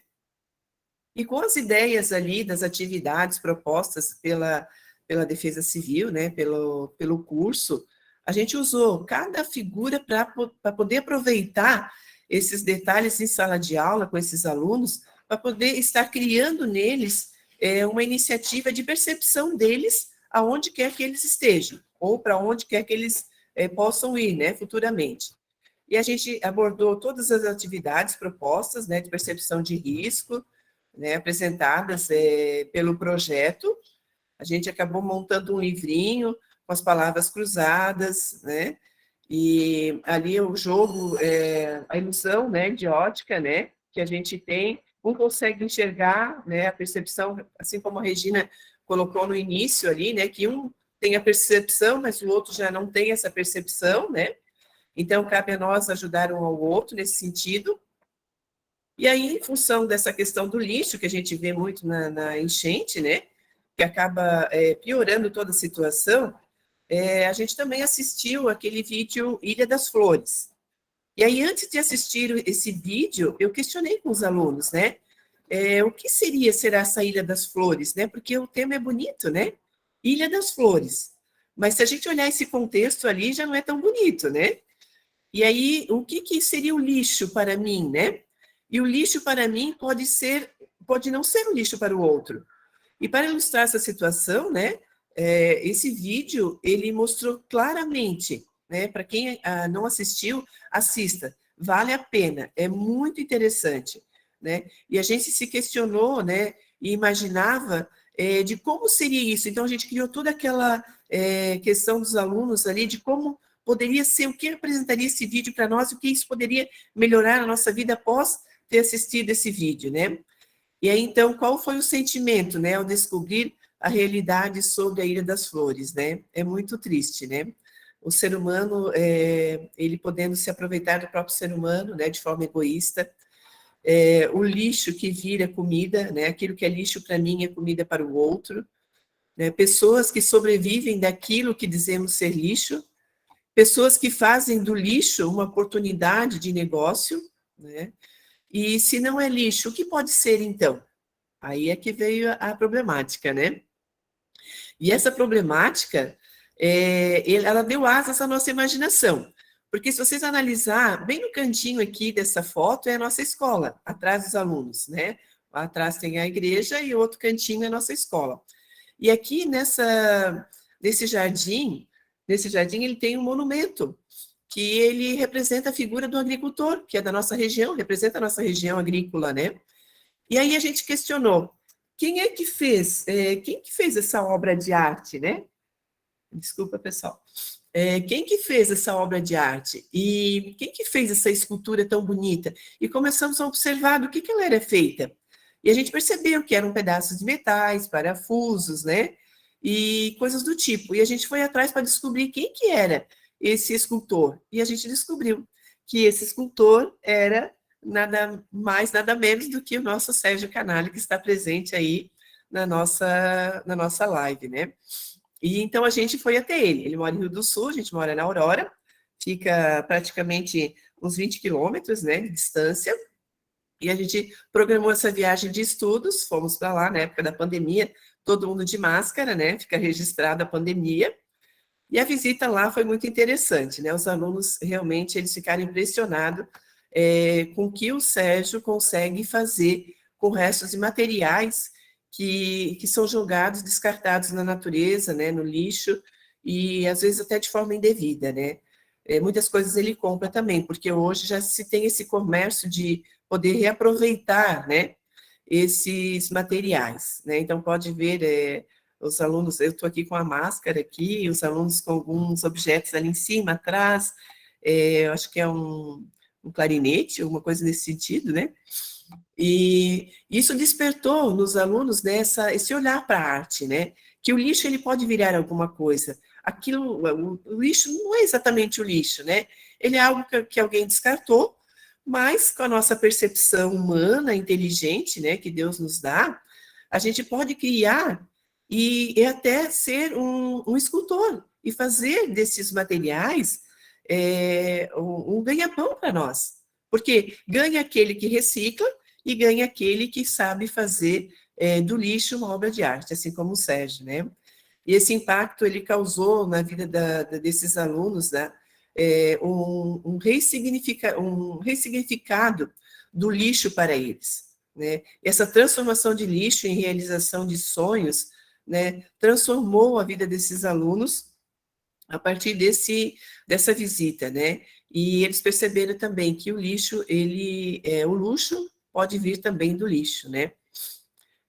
E com as ideias ali das atividades propostas pela Defesa Civil, né, pelo curso, a gente usou cada figura para poder aproveitar esses detalhes em sala de aula com esses alunos, para poder estar criando neles uma iniciativa de percepção deles aonde quer que eles estejam, ou para onde quer que eles possam ir, né, futuramente. E a gente abordou todas as atividades propostas, né, de percepção de risco, né, apresentadas pelo projeto. A gente acabou montando um livrinho com as palavras cruzadas, né, e ali o jogo, a ilusão, né, de ótica, né, que a gente tem, um consegue enxergar, né, a percepção, assim como a Regina colocou no início ali, né, que um tem a percepção, mas o outro já não tem essa percepção, né, então cabe a nós ajudar um ao outro nesse sentido. E aí, em função dessa questão do lixo, que a gente vê muito na enchente, né, que acaba piorando toda a situação, a gente também assistiu aquele vídeo Ilha das Flores, E aí, antes de assistir esse vídeo, eu questionei com os alunos, né? O que será essa Ilha das Flores, né? Porque o tema é bonito, né? Ilha das Flores. Mas se a gente olhar esse contexto ali, já não é tão bonito, né? E aí, o que seria o lixo para mim, né? E o lixo para mim pode não ser um lixo para o outro. E para ilustrar essa situação, né? Esse vídeo, ele mostrou claramente, né? Para quem não assistiu, assista. Vale a pena, é muito interessante, né? E a gente se questionou, né? E imaginava de como seria isso. Então, a gente criou toda aquela questão dos alunos ali, de como poderia ser, o que representaria esse vídeo para nós, o que isso poderia melhorar a nossa vida após ter assistido esse vídeo, né? E aí, então, qual foi o sentimento, né, ao descobrir a realidade sobre a Ilha das Flores, né? É muito triste, né? O ser humano, ele podendo se aproveitar do próprio ser humano, né, de forma egoísta, o lixo que vira comida, né, aquilo que é lixo para mim é comida para o outro, né, pessoas que sobrevivem daquilo que dizemos ser lixo, pessoas que fazem do lixo uma oportunidade de negócio, né? E se não é lixo, o que pode ser então? Aí é que veio a problemática, né? E essa problemática, ela deu asas à nossa imaginação. Porque se vocês analisar, bem no cantinho aqui dessa foto é a nossa escola, atrás dos alunos, né? Lá atrás tem a igreja e o outro cantinho é a nossa escola. E aqui nesse jardim ele tem um monumento, que ele representa a figura do agricultor, que é da nossa região, representa a nossa região agrícola, né? E aí a gente questionou, quem que fez essa obra de arte, né? Desculpa, pessoal. Quem que fez essa obra de arte? E quem que fez essa escultura tão bonita? E começamos a observar do que ela era feita. E a gente percebeu que eram pedaços de metais, parafusos, né? E coisas do tipo. E a gente foi atrás para descobrir quem que era esse escultor. E a gente descobriu que esse escultor era nada mais, nada menos do que o nosso Sérgio Canali, que está presente aí na nossa live, né? E então a gente foi até ele. Ele mora em Rio do Sul, a gente mora na Aurora, fica praticamente uns 20 quilômetros, né, de distância. E a gente programou essa viagem de estudos, fomos para lá na época da pandemia, todo mundo de máscara, né, fica registrada a pandemia. E a visita lá foi muito interessante, né? Os alunos realmente eles ficaram impressionados com o que o Sérgio consegue fazer com restos de materiais que são jogados, descartados na natureza, né? No lixo, e às vezes até de forma indevida, né? Muitas coisas ele compra também, porque hoje já se tem esse comércio de poder reaproveitar, né? Esses materiais, né? Então pode ver os alunos, eu estou aqui com a máscara aqui, os alunos com alguns objetos ali em cima, atrás, eu acho que é um clarinete, alguma coisa nesse sentido, né? E isso despertou nos alunos, né, esse olhar para a arte, né? Que o lixo ele pode virar alguma coisa. O lixo não é exatamente o lixo, né? Ele é algo que alguém descartou, mas com a nossa percepção humana, inteligente, né, que Deus nos dá, a gente pode criar e até ser um escultor e fazer desses materiais um ganha-pão para nós. Porque ganha aquele que recicla e ganha aquele que sabe fazer do lixo uma obra de arte, assim como o Sérgio, né? E esse impacto ele causou na vida desses alunos, né, um ressignificado do lixo para eles, né? Essa transformação de lixo em realização de sonhos, né, transformou a vida desses alunos a partir dessa visita, né? E eles perceberam também que o lixo, o luxo pode vir também do lixo, né?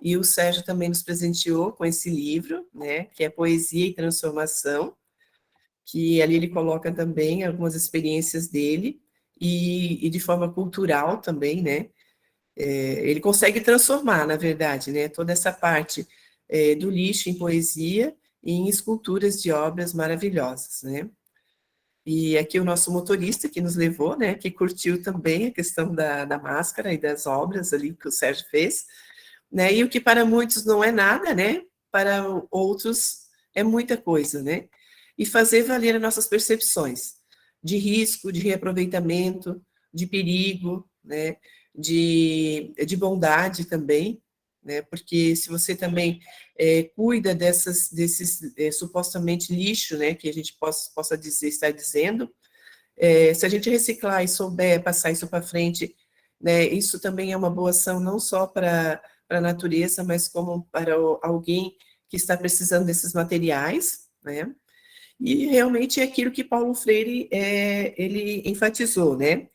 E o Sérgio também nos presenteou com esse livro, né, que é Poesia e Transformação, que ali ele coloca também algumas experiências dele, e de forma cultural também, né? Ele consegue transformar, na verdade, né, toda essa parte do lixo em poesia e em esculturas de obras maravilhosas, né? E aqui o nosso motorista que nos levou, né, que curtiu também a questão da máscara e das obras ali que o Sérgio fez, né? E o que para muitos não é nada, né? Para outros é muita coisa, né? E fazer valer as nossas percepções. de risco, de reaproveitamento, de perigo, né, de bondade também, né, porque se você também cuida desses supostamente lixo, né, que a gente possa dizer, estar dizendo, se a gente reciclar e souber passar isso para frente, né, isso também é uma boa ação, não só para a natureza, mas como para alguém que está precisando desses materiais, né, e realmente é aquilo que Paulo Freire, ele enfatizou, né,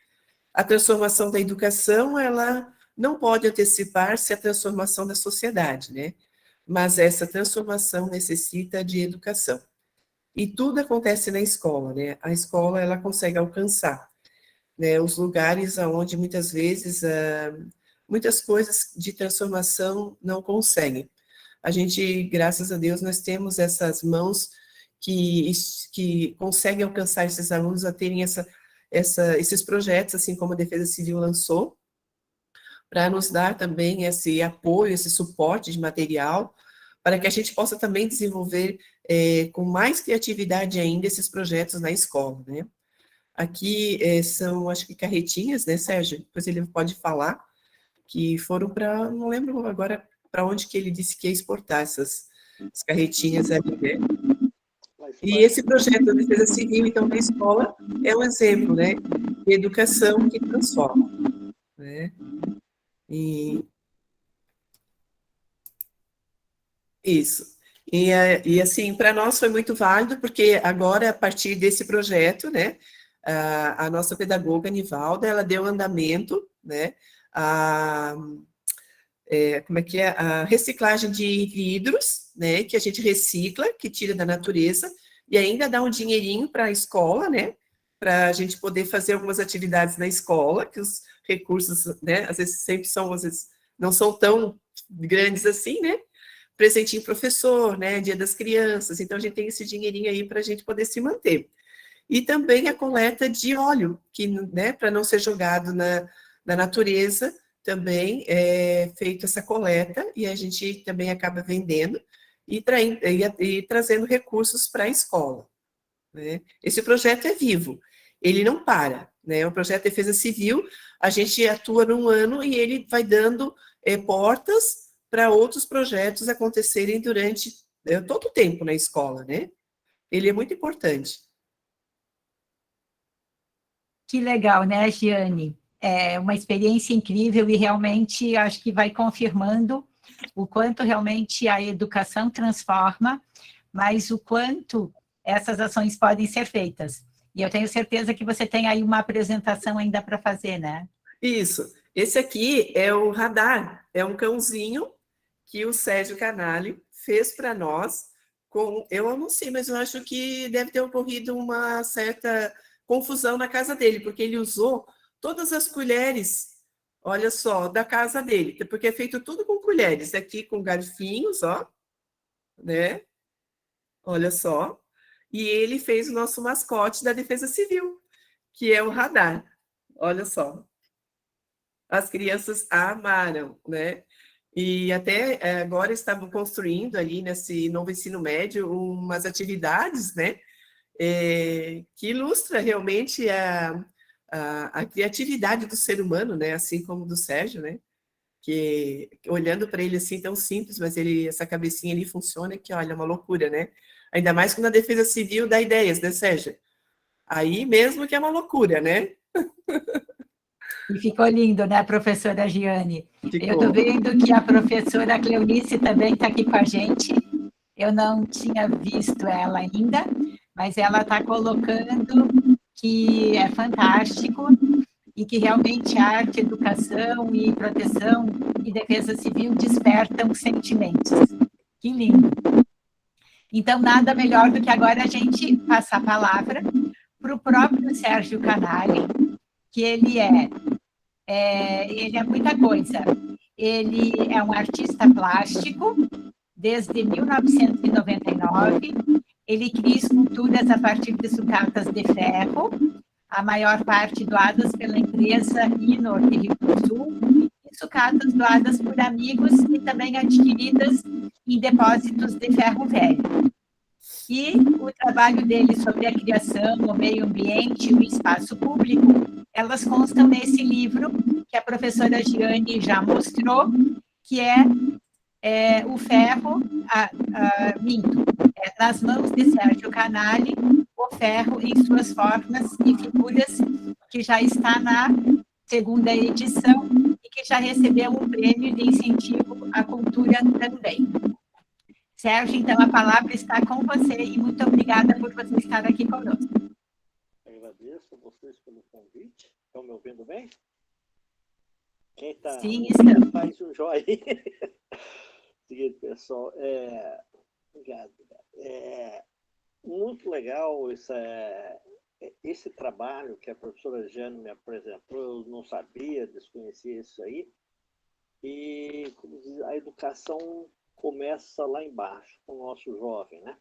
a transformação da educação, ela não pode antecipar-se a transformação da sociedade, né, mas essa transformação necessita de educação. E tudo acontece na escola, né, a escola, ela consegue alcançar, né, os lugares onde muitas vezes muitas coisas de transformação não conseguem. A gente, graças a Deus, nós temos essas mãos que conseguem alcançar esses alunos a terem esses projetos, assim como a Defesa Civil lançou, para nos dar também esse apoio, esse suporte de material, para que a gente possa também desenvolver com mais criatividade ainda esses projetos na escola, né? Aqui são, acho que carretinhas, né, Sérgio? Depois ele pode falar, que foram para, não lembro agora para onde que ele disse que ia exportar essas carretinhas ali, né? E esse projeto da Defesa Civil, então, na escola, é um exemplo, né, de educação que transforma, né? Isso. E assim, para nós foi muito válido, porque agora, a partir desse projeto, né, a nossa pedagoga, Nivalda, ela deu andamento, né, a reciclagem de vidros, né, que a gente recicla, que tira da natureza, e ainda dá um dinheirinho para a escola, né, para a gente poder fazer algumas atividades na escola, que os recursos, né, às vezes às vezes não são tão grandes assim, né, presentinho professor, né, Dia das Crianças, então a gente tem esse dinheirinho aí para a gente poder se manter. E também a coleta de óleo, que, né, para não ser jogado na natureza, também é feita essa coleta, e a gente também acaba vendendo e trazendo recursos para a escola, né. Esse projeto é vivo, ele não para, né, o projeto de Defesa Civil, a gente atua num ano e ele vai dando portas para outros projetos acontecerem durante todo o tempo na escola, né? Ele é muito importante. Que legal, né, Giane? É uma experiência incrível e realmente acho que vai confirmando o quanto realmente a educação transforma, mas o quanto essas ações podem ser feitas. E eu tenho certeza que você tem aí uma apresentação ainda para fazer, né? Isso. Esse aqui é o radar, é um cãozinho que o Sérgio Canali fez para nós, eu não sei, mas eu acho que deve ter ocorrido uma certa confusão na casa dele, porque ele usou todas as colheres, olha só, da casa dele, porque é feito tudo com colheres, aqui com garfinhos, ó, né? Olha só. E ele fez o nosso mascote da Defesa Civil, que é o radar. Olha só. As crianças amaram, né? E até agora estavam construindo ali nesse novo ensino médio umas atividades, né, que ilustra realmente a criatividade do ser humano, né, assim como do Sérgio, né, que olhando para ele assim tão simples, mas essa cabecinha ali funciona que, olha, é uma loucura, né? Ainda mais quando a Defesa Civil dá ideias, né, Sérgio? Aí mesmo que é uma loucura, né? E ficou lindo, né, professora Giane? Ficou. Eu estou vendo que a professora Cleonice também está aqui com a gente. Eu não tinha visto ela ainda, mas ela está colocando que é fantástico e que realmente arte, educação e proteção e defesa civil despertam sentimentos. Que lindo! Então, nada melhor do que agora a gente passar a palavra para o próprio Sérgio Canali, que ele é muita coisa. Ele é um artista plástico desde 1999. Ele cria esculturas a partir de sucatas de ferro, a maior parte doadas pela empresa Inor de Rio do Sul, e sucatas doadas por amigos e também adquiridas em depósitos de ferro velho. E o trabalho dele sobre a criação, o meio ambiente e o espaço público, elas constam nesse livro que a professora Giane já mostrou, que é o ferro, minto, nas mãos de Sérgio Canali, o ferro em suas formas e figuras, que já está na segunda edição e que já recebeu um prêmio de incentivo à cultura também. Sérgio, então, a palavra está com você e muito obrigada por você estar aqui conosco. Agradeço a vocês pelo convite. Estão me ouvindo bem? Quem está? Sim, estamos. Faz um joinha. Seguinte, pessoal, obrigado. Muito legal esse trabalho que a professora Jane me apresentou. Eu não sabia, desconhecia isso aí. E, como diz, a educação começa lá embaixo, com o nosso jovem, né?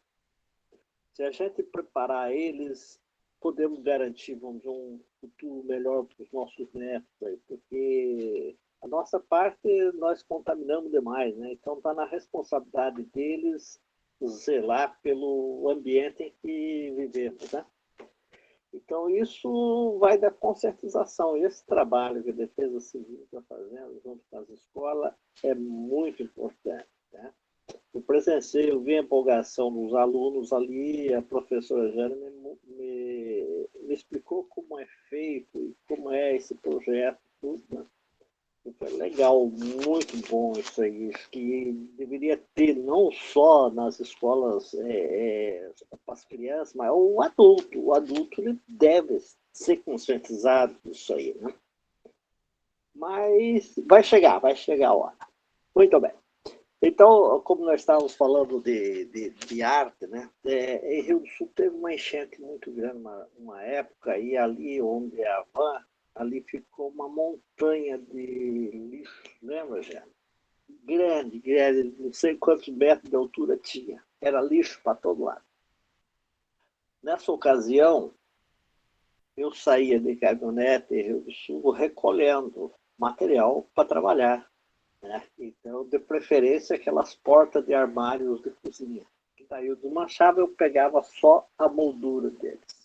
Se a gente preparar eles, podemos garantir, vamos dizer, um futuro melhor para os nossos netos aí, porque a nossa parte nós contaminamos demais, né? Então está na responsabilidade deles zelar pelo ambiente em que vivemos, né? Então isso vai da conscientização. Esse trabalho que a Defesa Civil está fazendo junto com as escolas é muito importante, né? Eu presenciei, eu vi a empolgação dos alunos ali, a professora Jane me explicou como é feito e como é esse projeto, tudo, né? Foi legal, muito bom isso aí, isso que deveria ter não só nas escolas para as crianças, mas o adulto ele deve ser conscientizado disso aí, né? Mas vai chegar a hora. Muito bem. Então, como nós estávamos falando de arte, né? Em Rio do Sul teve uma enchente muito grande uma época, e ali onde é a van, ali ficou uma montanha de lixo, lembra, gente? Grande, não sei quantos metros de altura tinha. Era lixo para todo lado. Nessa ocasião, eu saía de caminhonete em Rio do Sul recolhendo material para trabalhar, né? Então, de preferência, aquelas portas de armários de cozinha. Que daí eu desmanchava, eu pegava só a moldura deles.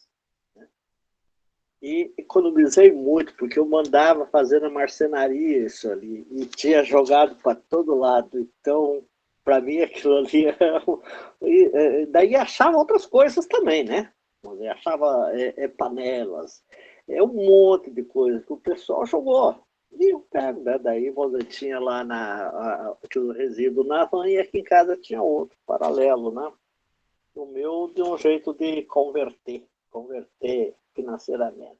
E economizei muito, porque eu mandava fazer na marcenaria isso ali, e tinha jogado para todo lado. Então, para mim, aquilo ali era... Daí achava outras coisas também, né? Eu achava panelas, um monte de coisa que o pessoal jogou. E eu pego, né? Daí você tinha lá aquele resíduo na van, e aqui em casa tinha outro, paralelo, né? O meu de um jeito de converter financeiramente.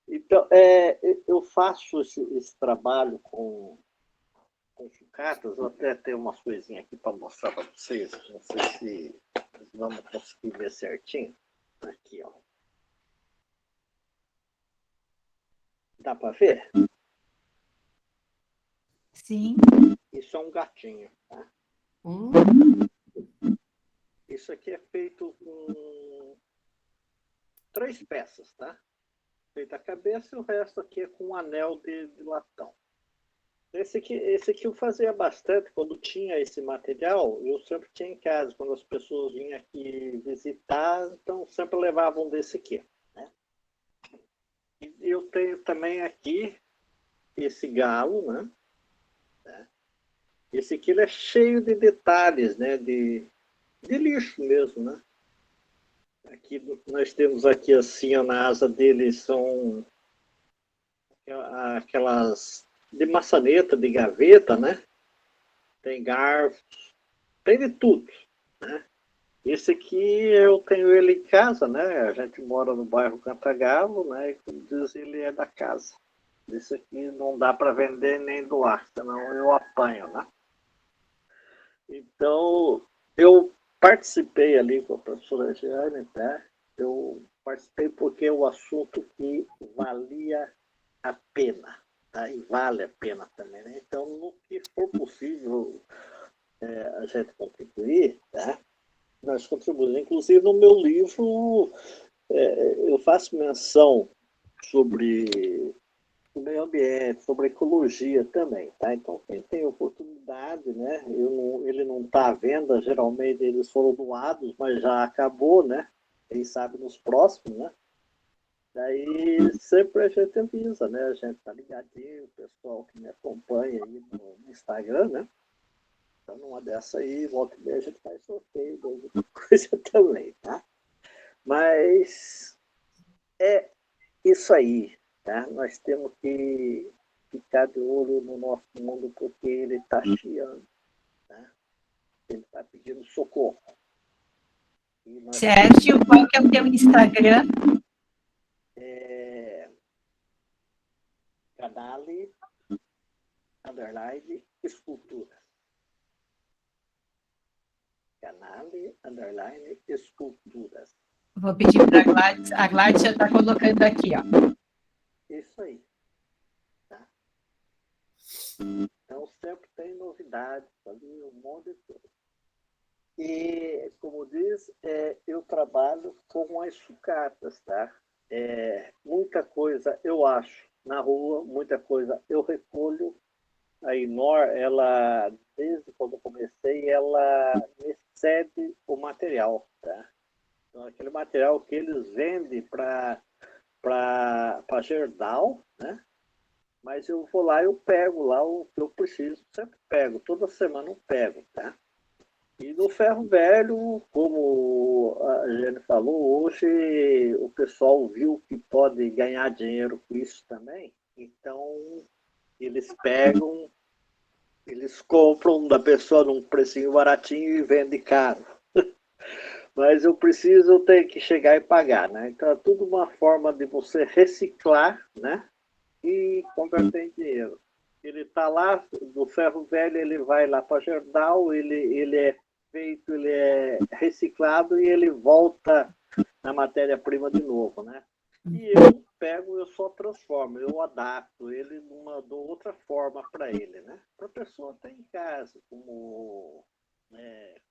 Então, eu faço esse trabalho com sucatas. Eu até tenho umas coisinhas aqui para mostrar para vocês. Não sei se vamos conseguir ver certinho. Aqui, ó. Dá para ver? Sim. Isso é um gatinho, tá? Isso aqui é feito com 3 peças, tá? Feita a cabeça, e o resto aqui é com um anel de latão. Esse aqui eu fazia bastante quando tinha esse material. Eu sempre tinha em casa, quando as pessoas vinham aqui visitar, então sempre levavam desse aqui, né? E eu tenho também aqui esse galo, né? Esse aqui ele é cheio de detalhes, né? De lixo mesmo, né? Aqui nós temos aqui assim, na asa dele são aquelas de maçaneta, de gaveta, né? Tem garfos, tem de tudo, né? Esse aqui eu tenho ele em casa, né? A gente mora no bairro Cantagalo, né? E como diz, ele é da casa. Esse aqui não dá para vender nem doar, senão eu apanho, né? Então, eu participei ali com a professora Giane, tá? Eu participei porque é um assunto que valia a pena, tá? E vale a pena também, né? Então, no que for possível a gente contribuir, tá? Nós contribuímos. Inclusive, no meu livro, eu faço menção sobre do meio ambiente, sobre ecologia também, tá? Então, quem tem oportunidade, né? Ele não está à venda, geralmente eles foram doados, mas já acabou, né? Quem sabe nos próximos, né? Daí sempre a gente avisa, né? A gente tá ligadinho, o pessoal que me acompanha aí no Instagram, né? Então, numa dessa aí, volta e meia, a gente faz sorteio de alguma coisa também, tá? Mas é isso aí, tá? Nós temos que ficar de olho no nosso mundo porque ele está chiando, tá? Ele está pedindo socorro. E nós Sérgio, qual que é o teu Instagram? Canale _ escultura. Canale _ esculturas. Vou pedir para a Gladys já está colocando aqui, ó. Isso aí. Tá? Então, sempre tem novidades ali, um monte de coisa. E, como diz, eu trabalho com as sucatas, tá? Muita coisa eu acho na rua, muita coisa eu recolho. A Inor, ela, desde quando eu comecei, ela me cede o material, tá? Então, aquele material que eles vendem para Gerdau, né? Mas eu vou lá e eu pego lá o que eu preciso, sempre pego, toda semana eu pego, tá? E no ferro velho, como a Jane falou, hoje o pessoal viu que pode ganhar dinheiro com isso também, então eles pegam, eles compram da pessoa num precinho baratinho e vendem caro. Mas eu tenho que chegar e pagar, né? Então é tudo uma forma de você reciclar, né? E converter em dinheiro. Ele está lá, do ferro velho, ele vai lá para Gerdau, ele é feito, ele é reciclado e ele volta na matéria-prima de novo, né? E eu pego, eu só transformo, eu adapto ele de outra forma para ele, né? Para a pessoa ter em casa, como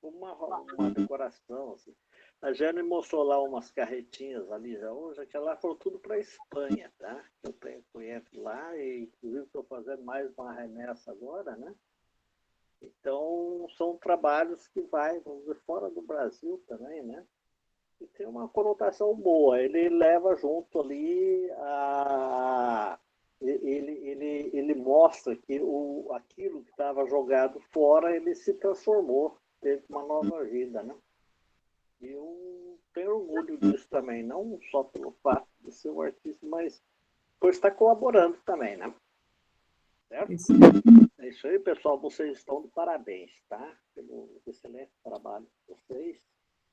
uma decoração, assim. A Jane mostrou lá umas carretinhas ali já hoje, que ela foram tudo para a Espanha, tá? Eu tenho cliente lá e, inclusive, estou fazendo mais uma remessa agora, né? Então, são trabalhos que vamos dizer, fora do Brasil também, né? E tem uma conotação boa. Ele leva junto ali ele mostra que aquilo que estava jogado fora, ele se transformou, teve uma nova vida, né? E eu tenho orgulho disso também, não só pelo fato de ser um artista, mas por estar colaborando também, né? Certo? É isso aí, pessoal. Vocês estão de parabéns, tá? Pelo excelente trabalho de vocês,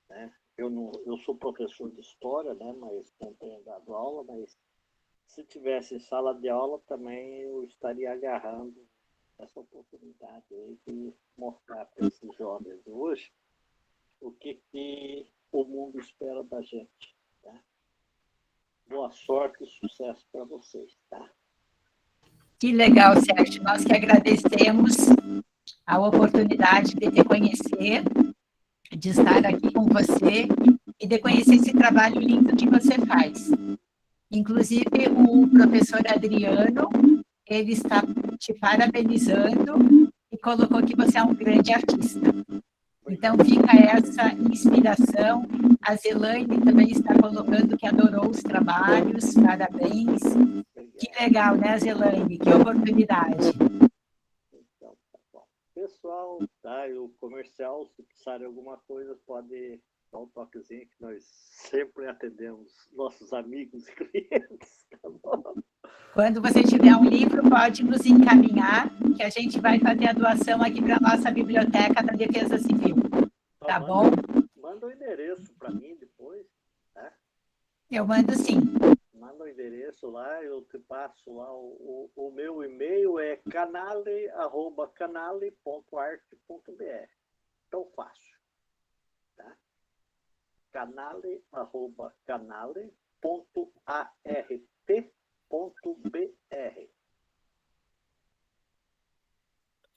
né? Eu sou professor de história, né? Mas não tenho dado aula, mas se tivesse sala de aula também eu estaria agarrando essa oportunidade aí de mostrar para esses jovens de hoje o que o mundo espera da gente, tá? Boa sorte e sucesso para vocês, tá? Que legal, Sérgio. Nós que agradecemos a oportunidade de te conhecer, de estar aqui com você e de conhecer esse trabalho lindo que você faz. Inclusive, o professor Adriano, ele está te parabenizando e colocou que você é um grande artista. Então, fica essa inspiração. A Zelaine também está colocando que adorou os trabalhos, parabéns. Que legal, né, Zelaine? Que oportunidade. Então, tá bom. Pessoal, tá? E o comercial, se precisarem de alguma coisa, pode dar um toquezinho, que nós sempre atendemos nossos amigos e clientes, tá bom? Quando você tiver um livro, pode nos encaminhar, que a gente vai fazer a doação aqui para a nossa biblioteca da Defesa Civil. Tá bom? Manda o endereço para mim depois, tá? Eu mando sim. Manda o endereço lá, eu te passo lá. O meu e-mail é canale@canale.arte.br. Tão fácil, tá? canale@canale.art.br.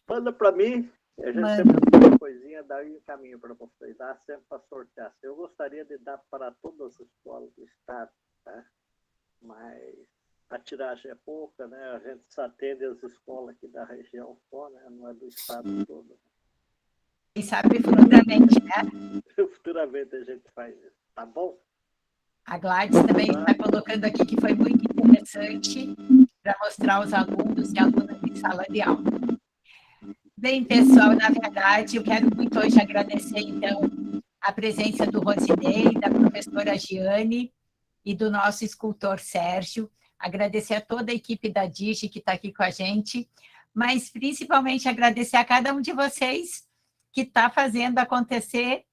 Manda para mim, a gente sempre tem uma coisinha, dá um caminho para vocês, dá sempre para sortear. Eu gostaria de dar para todas as escolas do estado, tá? Mas a tiragem é pouca, né? A gente só atende as escolas aqui da região só, né? Não é do estado todo. Quem sabe futuramente, né? Futuramente a gente faz isso, tá bom? A Gladys também está colocando aqui que foi muito interessante para mostrar aos alunos e alunas em sala de aula. Bem, pessoal, na verdade, eu quero muito hoje agradecer, então, a presença do Rosinei, da professora Giane e do nosso escultor Sérgio. Agradecer a toda a equipe da Digi que está aqui com a gente, mas principalmente agradecer a cada um de vocês que está fazendo acontecer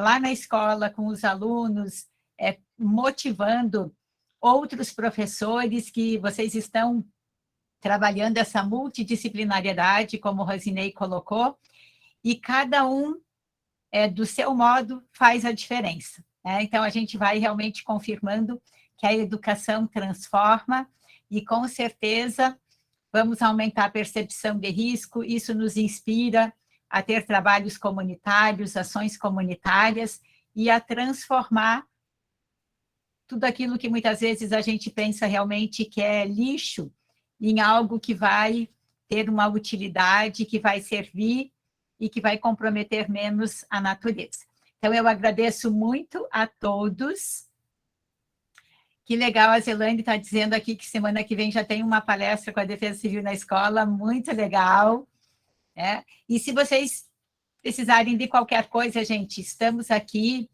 lá na escola com os alunos, motivando outros professores que vocês estão trabalhando essa multidisciplinariedade, como o Rosinei colocou, e cada um, do seu modo, faz a diferença. Né? Então, a gente vai realmente confirmando que a educação transforma e, com certeza, vamos aumentar a percepção de risco, isso nos inspira a ter trabalhos comunitários, ações comunitárias e a transformar tudo aquilo que muitas vezes a gente pensa realmente que é lixo em algo que vai ter uma utilidade, que vai servir e que vai comprometer menos a natureza. Então, eu agradeço muito a todos. Que legal, a Zelane está dizendo aqui que semana que vem já tem uma palestra com a Defesa Civil na escola, muito legal. E se vocês precisarem de qualquer coisa, gente, estamos aqui,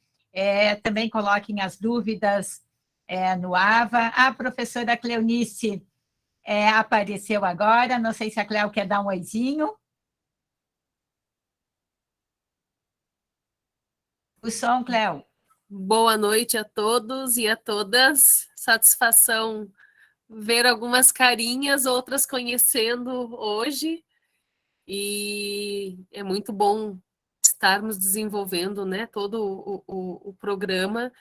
também coloquem as dúvidas no AVA. A professora Cleonice apareceu agora, não sei se a Cleo quer dar um oizinho. O som, Cleo. Boa noite a todos e a todas. Satisfação ver algumas carinhas, outras conhecendo hoje. E é muito bom estarmos desenvolvendo, né, todo o programa.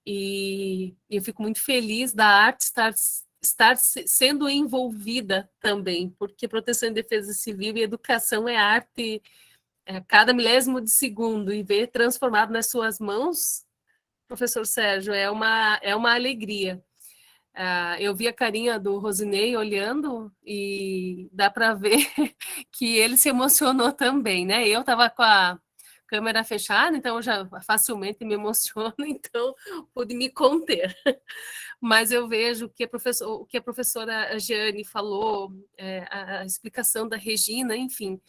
E eu fico muito feliz da arte estar sendo envolvida também, porque proteção e defesa civil e educação é arte a cada milésimo de segundo, e ver transformado nas suas mãos, professor Sérgio, é uma alegria. Eu vi a carinha do Rosinei olhando e dá para ver que ele se emocionou também, né? Eu estava com a câmera fechada, então eu já facilmente me emociono, então pude me conter. Mas eu vejo que o que a professora Giane falou, a explicação da Regina, enfim,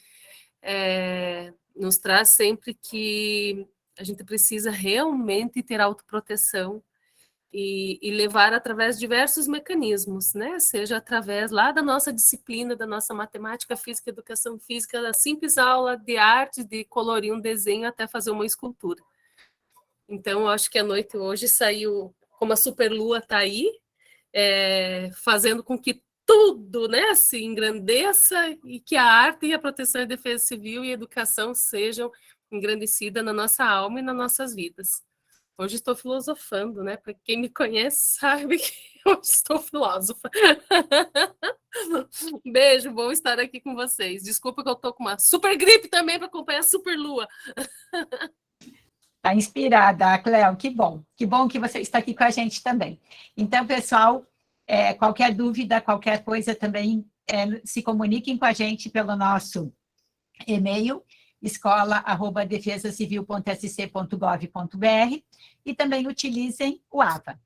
nos traz sempre que a gente precisa realmente ter autoproteção e levar através de diversos mecanismos, né? Seja através lá da nossa disciplina, da nossa matemática, física, educação física, da simples aula de arte, de colorir um desenho até fazer uma escultura. Então, eu acho que a noite hoje saiu, como a superlua está aí, fazendo com que tudo, né, se engrandeça e que a arte e a proteção e defesa civil e a educação sejam engrandecidas na nossa alma e nas nossas vidas. Hoje estou filosofando, né? Para quem me conhece sabe que eu estou filósofa. Beijo, bom estar aqui com vocês. Desculpa que eu estou com uma super gripe também para acompanhar a superlua. Está inspirada, Cleo, que bom. Que bom que você está aqui com a gente também. Então, pessoal, qualquer dúvida, qualquer coisa também, se comuniquem com a gente pelo nosso e-mail, escola@defesacivil.sc.gov.br, e também utilizem o AVA.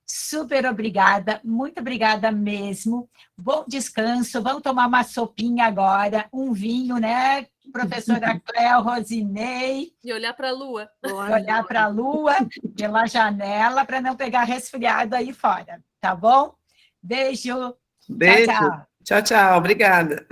Super obrigada, muito obrigada mesmo. Bom descanso, vamos tomar uma sopinha agora, um vinho, né, professora Cleo, Rosinei. E olhar para a lua. Olhar para a lua pela janela para não pegar resfriado aí fora, tá bom? Beijo. Beijo. Tchau, tchau. Tchau, tchau. Obrigada.